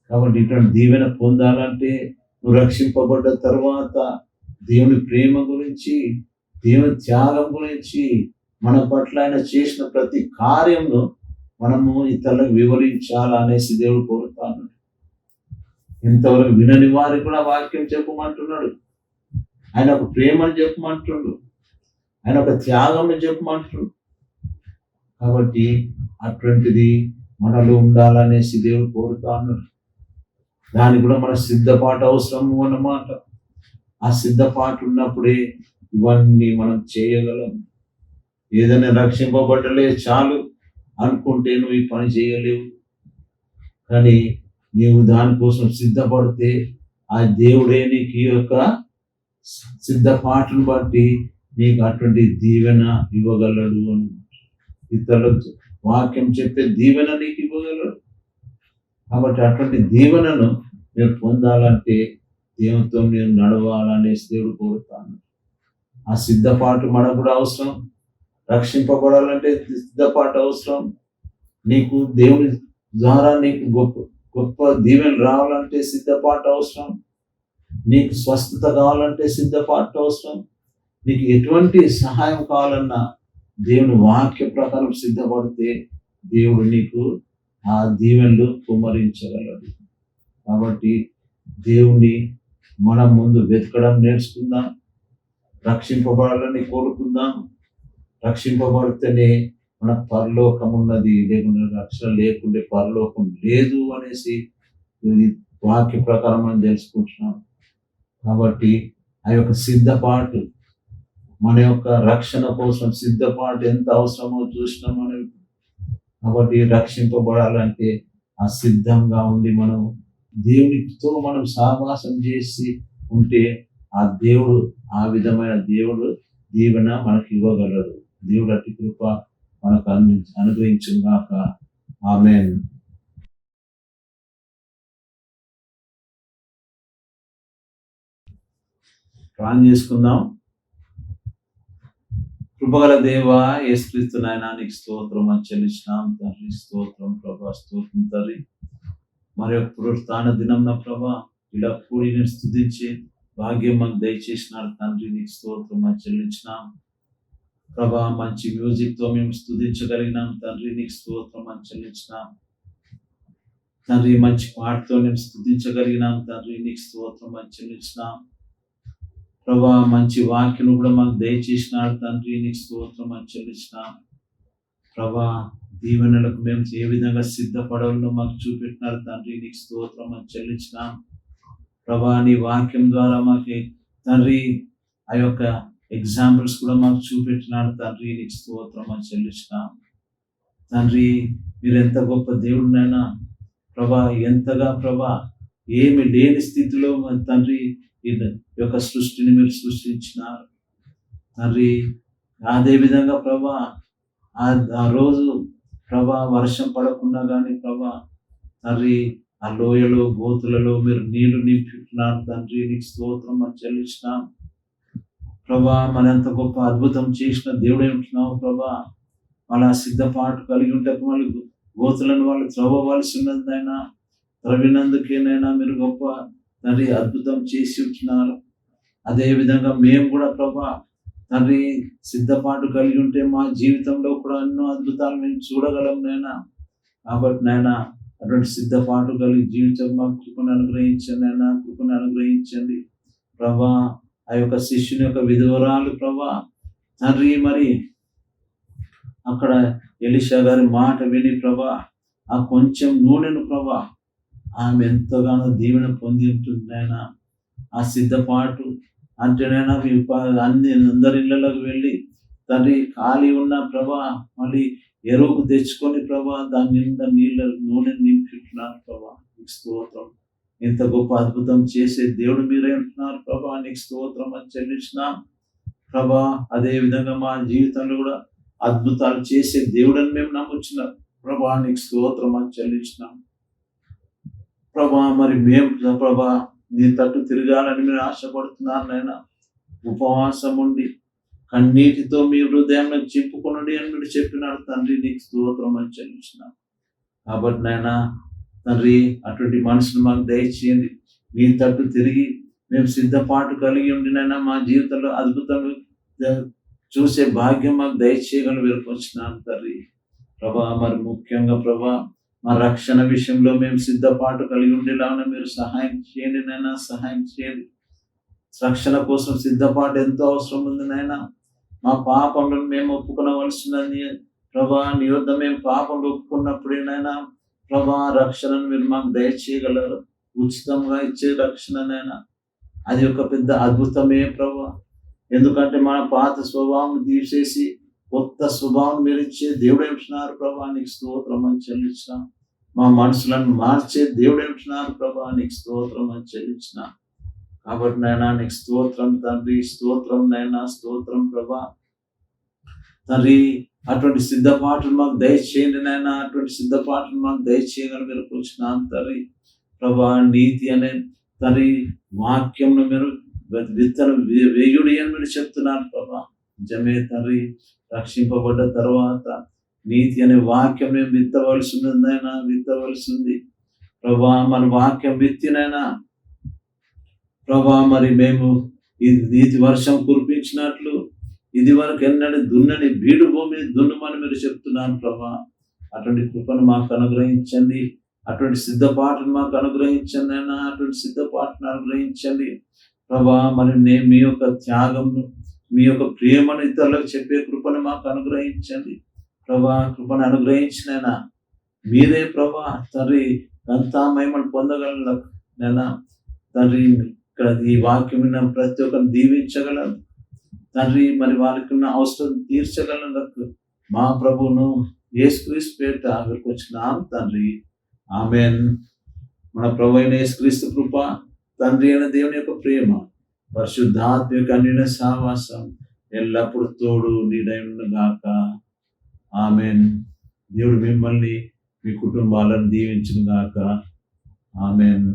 కాబట్టి ఇటువంటి దీవెన పొందాలంటే నువ్వు రక్షింపబడ్డ తర్వాత దేవుని ప్రేమ గురించి, దేవుని త్యాగం గురించి, మన పట్ల ఆయన చేసిన ప్రతి కార్యంలో మనము ఇతరులకు వివరించాలా అనేసి దేవుడు కోరుతాను. ఇంతవరకు వినని వారికి కూడా వాక్యం చెప్పమంటున్నాడు. ఆయన ఒక ప్రేమను చెప్పమంటుండు, ఆయన ఒక త్యాగం చెప్పమంటుండు. కాబట్టి అటువంటిది మనలో ఉండాలనేసి దేవుడు కోరుతా ఉన్నాడు. దానికి కూడా మన సిద్ధపాటు అవసరము అన్నమాట. ఆ సిద్ధపాటు ఉన్నప్పుడే ఇవన్నీ మనం చేయగలం. ఏదైనా రక్షింపబడలే చాలు అనుకుంటే నువ్వు ఈ పని చేయలేవు. కానీ నీవు దానికోసం సిద్ధపడితే ఆ దేవుడే నీకు ఈ యొక్క సిద్ధపాటును బట్టి నీకు అటువంటి దీవెన ఇవ్వగలడు అని. ఇతరులకు వాక్యం చెప్పే దీవెన నీకు ఇవ్వగలడు. కాబట్టి అటువంటి దీవెనను మీరు పొందాలంటే దేవునితో నేను నడవాలనేసి దేవుడు కోరుతాను. ఆ సిద్ధపాటు మనకు కూడా అవసరం. రక్షింపబడాలంటే సిద్ధపాటు అవసరం. నీకు దేవుని ద్వారా నీకు గొప్ప గొప్ప దీవెనలు రావాలంటే సిద్ధపాటు అవసరం. నీకు స్వస్థత కావాలంటే సిద్ధపాటు అవసరం. నీకు ఎటువంటి సహాయం కావాలన్నా దేవుని వాక్య ప్రకారం సిద్ధపడితే దేవుడు నీకు ఆ దీవెనలు కుమ్మరించగలడు. కాబట్టి దేవుని మనం ముందు వెతకడం నేర్చుకుందాం. రక్షింపబడాలని కోరుకుందాం. రక్షింపబడితేనే మన పరలోకం ఉన్నది, లేకుండా రక్షణ లేకుంటే పరలోకం లేదు అనేసి వాక్య ప్రకారం మనం తెలుసుకుంటున్నాం. కాబట్టి ఆ యొక్క సిద్ధపాటు, మన యొక్క రక్షణ కోసం సిద్ధపాటు ఎంత అవసరమో చూసినాం మనం. కాబట్టి రక్షింపబడాలంటే ఆ సిద్ధంగా ఉండి మనం దేవునితో మనం సహవాసం చేసి ఉంటే ఆ దేవుడు ఆ విధమైన దేవుడు దీవెన మనకు ఇవ్వగలడు. దేవుడు అతి కృప మనకు అనుగ్రహించుగాక. ఆమేన్. ప్రార్థన చేసుకుందాం. కృపగల దేవా, యేసుక్రీస్తు నాయనా నీకు స్తోత్రం అని చెల్లించినాం తండ్రి. స్తోత్రం ప్రభా, స్తోత్రం తండ్రి. మరి యొక్క పునరుత్థాన దినం నా ప్రభా ఇలా కూడి నేను స్తుతించే భాగ్యం మాకు దయచేసినారు తండ్రి. నీకు స్తోత్రం అని చెల్లించినాం ప్రభా. మంచి మ్యూజిక్ తో మేము స్తుతించగలిగినాం తండ్రి. నీకు స్తోత్రం అని చెల్లించినాం తండ్రి. మంచి పాటతో మేము స్తుతించగలిగినాం తండ్రి. నీకు స్తోత్రం అని చెల్లించినాం ప్రభా. మంచి వాక్యం కూడా మాకు దయచేసినాడు తండ్రి. నీకు స్తోత్రం అని చెల్లించినాం ప్రభా. దీవెనలకు మేము ఏ విధంగా సిద్ధపడాలో మాకు చూపెట్టినారు తండ్రి. నీకు స్తోత్రం అని చెల్లించినాం ప్రభా. నీ వాక్యం ద్వారా మాకు తండ్రి ఆ యొక్క ఎగ్జాంపుల్స్ కూడా మాకు చూపెట్టినాడు తండ్రి. నీకు స్తోత్రం అని చెల్లించినాం తండ్రి. మీరు ఎంత గొప్ప దేవుడినైనా ప్రభా, ఎంతగా ప్రభా ఏమి లేని స్థితిలో తండ్రి ఈ యొక్క సృష్టిని మీరు సృష్టించినారు తండ్రి. అదే విధంగా ప్రభా ఆ రోజు ప్రభా వర్షం పడకుండా కానీ ప్రభా తండ్రి ఆ లోయలో గోతులలో మీరు నీళ్లు నింపుతున్నారు తండ్రి. నీకు స్తోత్రం అని చెల్లించినాం ప్రభా. మనంత గొప్ప అద్భుతం చేసిన దేవుడే ఉంటున్నావు ప్రభా. వాళ్ళ సిద్ధపాటు కలిగి ఉంటే వాళ్ళు గోతులను వాళ్ళు త్రవ్వవలసి ఉన్నదైనా త్రవ్వినందుకేనైనా మీరు గొప్ప తండ్రి అద్భుతం చేసి ఉంటున్నారు. అదే విధంగా మేము కూడా ప్రభా తండ్రి సిద్ధపాటు కలిగి ఉంటే మా జీవితంలో కూడా ఎన్నో అద్భుతాలు మేము చూడగలం నైనా. కాబట్టి నాయన అటువంటి సిద్ధపాటు కలిగి జీవితం మాకు కృపను అనుగ్రహించండి నాయన, కృపను అనుగ్రహించండి ప్రభా. ఆ యొక్క శిష్యుని యొక్క విధవరాలు ప్రభా తండ్రి మరి అక్కడ ఎలీషా గారి మాట విని ప్రభా ఆ కొంచెం నూనెను ప్రభా ఆమె ఎంతగానో దీవెన పొంది ఉంటుంది నాయన. ఆ సిద్ధపాటు అంటేనైనా అందరి ఇళ్ళలోకి వెళ్ళి తండ్రి ఖాళీ ఉన్న ప్రభా మళ్ళీ ఎరువుకు తెచ్చుకొని ప్రభా దాని నిండా నూనె నింపుతున్నారు ప్రభా. నీకు స్తోత్రం. ఇంత గొప్ప అద్భుతం చేసే దేవుడు మీరే ఉంటున్నారు ప్రభా. నీకు స్తోత్రం అని చెల్లించినాం ప్రభా. అదే విధంగా మా జీవితంలో కూడా అద్భుతాలు చేసే దేవుడని మేము నమ్ముచున్నాం ప్రభా. నీకు స్తోత్రం అని చెల్లించినాం ప్రభా. మరి మేము ప్రభా నీ తట్టు తిరగాలని మీరు ఆశపడుతున్నారు నాయన. ఉపవాసం ఉండి కన్నీటితో మీ హృదయాన్ని చెప్పుకొనుడి అని మీరు చెప్పినాడు తండ్రి. నీకు స్తోత్రం అని చెల్లించినాం కాబట్టి నాయన తండ్రి అటువంటి మనసును మాకు దయచేయండి. మీ తట్టు తిరిగి మేము సిద్ధపాటు కలిగి ఉండినైనా మా జీవితంలో అద్భుతం చూసే భాగ్యం మాకు దయచేయగలను వేరుకొచ్చినాను తండ్రి. ప్రభా మరి ముఖ్యంగా ప్రభా మా రక్షణ విషయంలో మేము సిద్ధపాటు కలిగి ఉండేలాగా మీరు సహాయం చేయండి నైనా, సహాయం చేయండి. రక్షణ కోసం సిద్ధపాటు ఎంతో అవసరం ఉంది నాయనా. మా పాపంలో మేము ఒప్పుకొనవలసినది ప్రభా, నీ వద్ద మేము పాపంలో ఒప్పుకున్నప్పుడేనైనా ప్రభా రక్షణను మీరు మాకు దయచేయగలరు. ఉచితంగా ఇచ్చే రక్షణనైనా అది ఒక పెద్ద అద్భుతమే ప్రభా. ఎందుకంటే మన పాత స్వభావం తీసేసి కొత్త స్వభావం మీరు ఇచ్చే దేవుడు ఏమిటున్నారు ప్రభా, నీకు స్తోత్రం అని చెల్లించిన. మా మనసులను మార్చే దేవుడు ఏమిటున్నారు ప్రభా, నీకు స్తోత్రం అని చెల్లించిన. కాబట్టి నాయనా నీకు స్తోత్రం తండ్రి, స్తోత్రం నాయనా, స్తోత్రం ప్రభా. తండ్రి అటువంటి సిద్ధపాటును మాకు దయచేయండి నాయనా, అటువంటి సిద్ధపాటును మాకు దయచేయగల మీరు కూర్చున్నాను తండ్రి. ప్రభా నీతి అనే తండ్రి వాక్యంను మీరు విత్తన వేయుడి అని మీరు చెప్తున్నారు ప్రభా. నిజమే తండ్రి, రక్షింపబడ్డ తర్వాత నీతి అనే వాక్యం మేము విత్తవలసి ఉన్నదైనా, విత్తవలసి ఉంది ప్రభా. మన వాక్యం విత్తినైనా ప్రభా మరి మేము ఈ నీతి వర్షం కురిపించినట్లు ఇది వరకు ఎన్నడూ దున్నని బీడు భూమిని దున్నుమని మీరు చెప్తున్నాను ప్రభా. అటువంటి కృపను మాకు అనుగ్రహించండి, అటువంటి సిద్ధపాటును మాకు అనుగ్రహించండి అయినా, అటువంటి సిద్ధపాటును అనుగ్రహించండి ప్రభా. మరి మీ యొక్క త్యాగంను, మీ యొక్క ప్రేమను ఇతరులకు చెప్పే కృపను మాకు అనుగ్రహించండి ప్రభా. కృపను అనుగ్రహించినైనా మీరే ప్రభా తండ్రి అంతా మహిమను పొందగలనైనా తండ్రి. ఇక్కడ ఈ వాక్యం విన్న ప్రతి ఒక్కరిని దీవించగలరు తండ్రి, మరి వారికి ఉన్న అవసరం తీర్చగలకు మా ప్రభువును యేసుక్రీస్తు పేరిట వచ్చినాం తండ్రి, ఆమేన్. మన ప్రభు అయిన యేసుక్రీస్తు కృప, తండ్రి అయిన దేవుని యొక్క ప్రేమ, పరిశుద్ధాత్మ యొక్క అన్యోన్య సహవాసం ఎల్లప్పుడు తోడు నీడైన గాక, ఆమేన్. దేవుడు మిమ్మల్ని మీ కుటుంబాలను దీవించును గాక, ఆమేన్.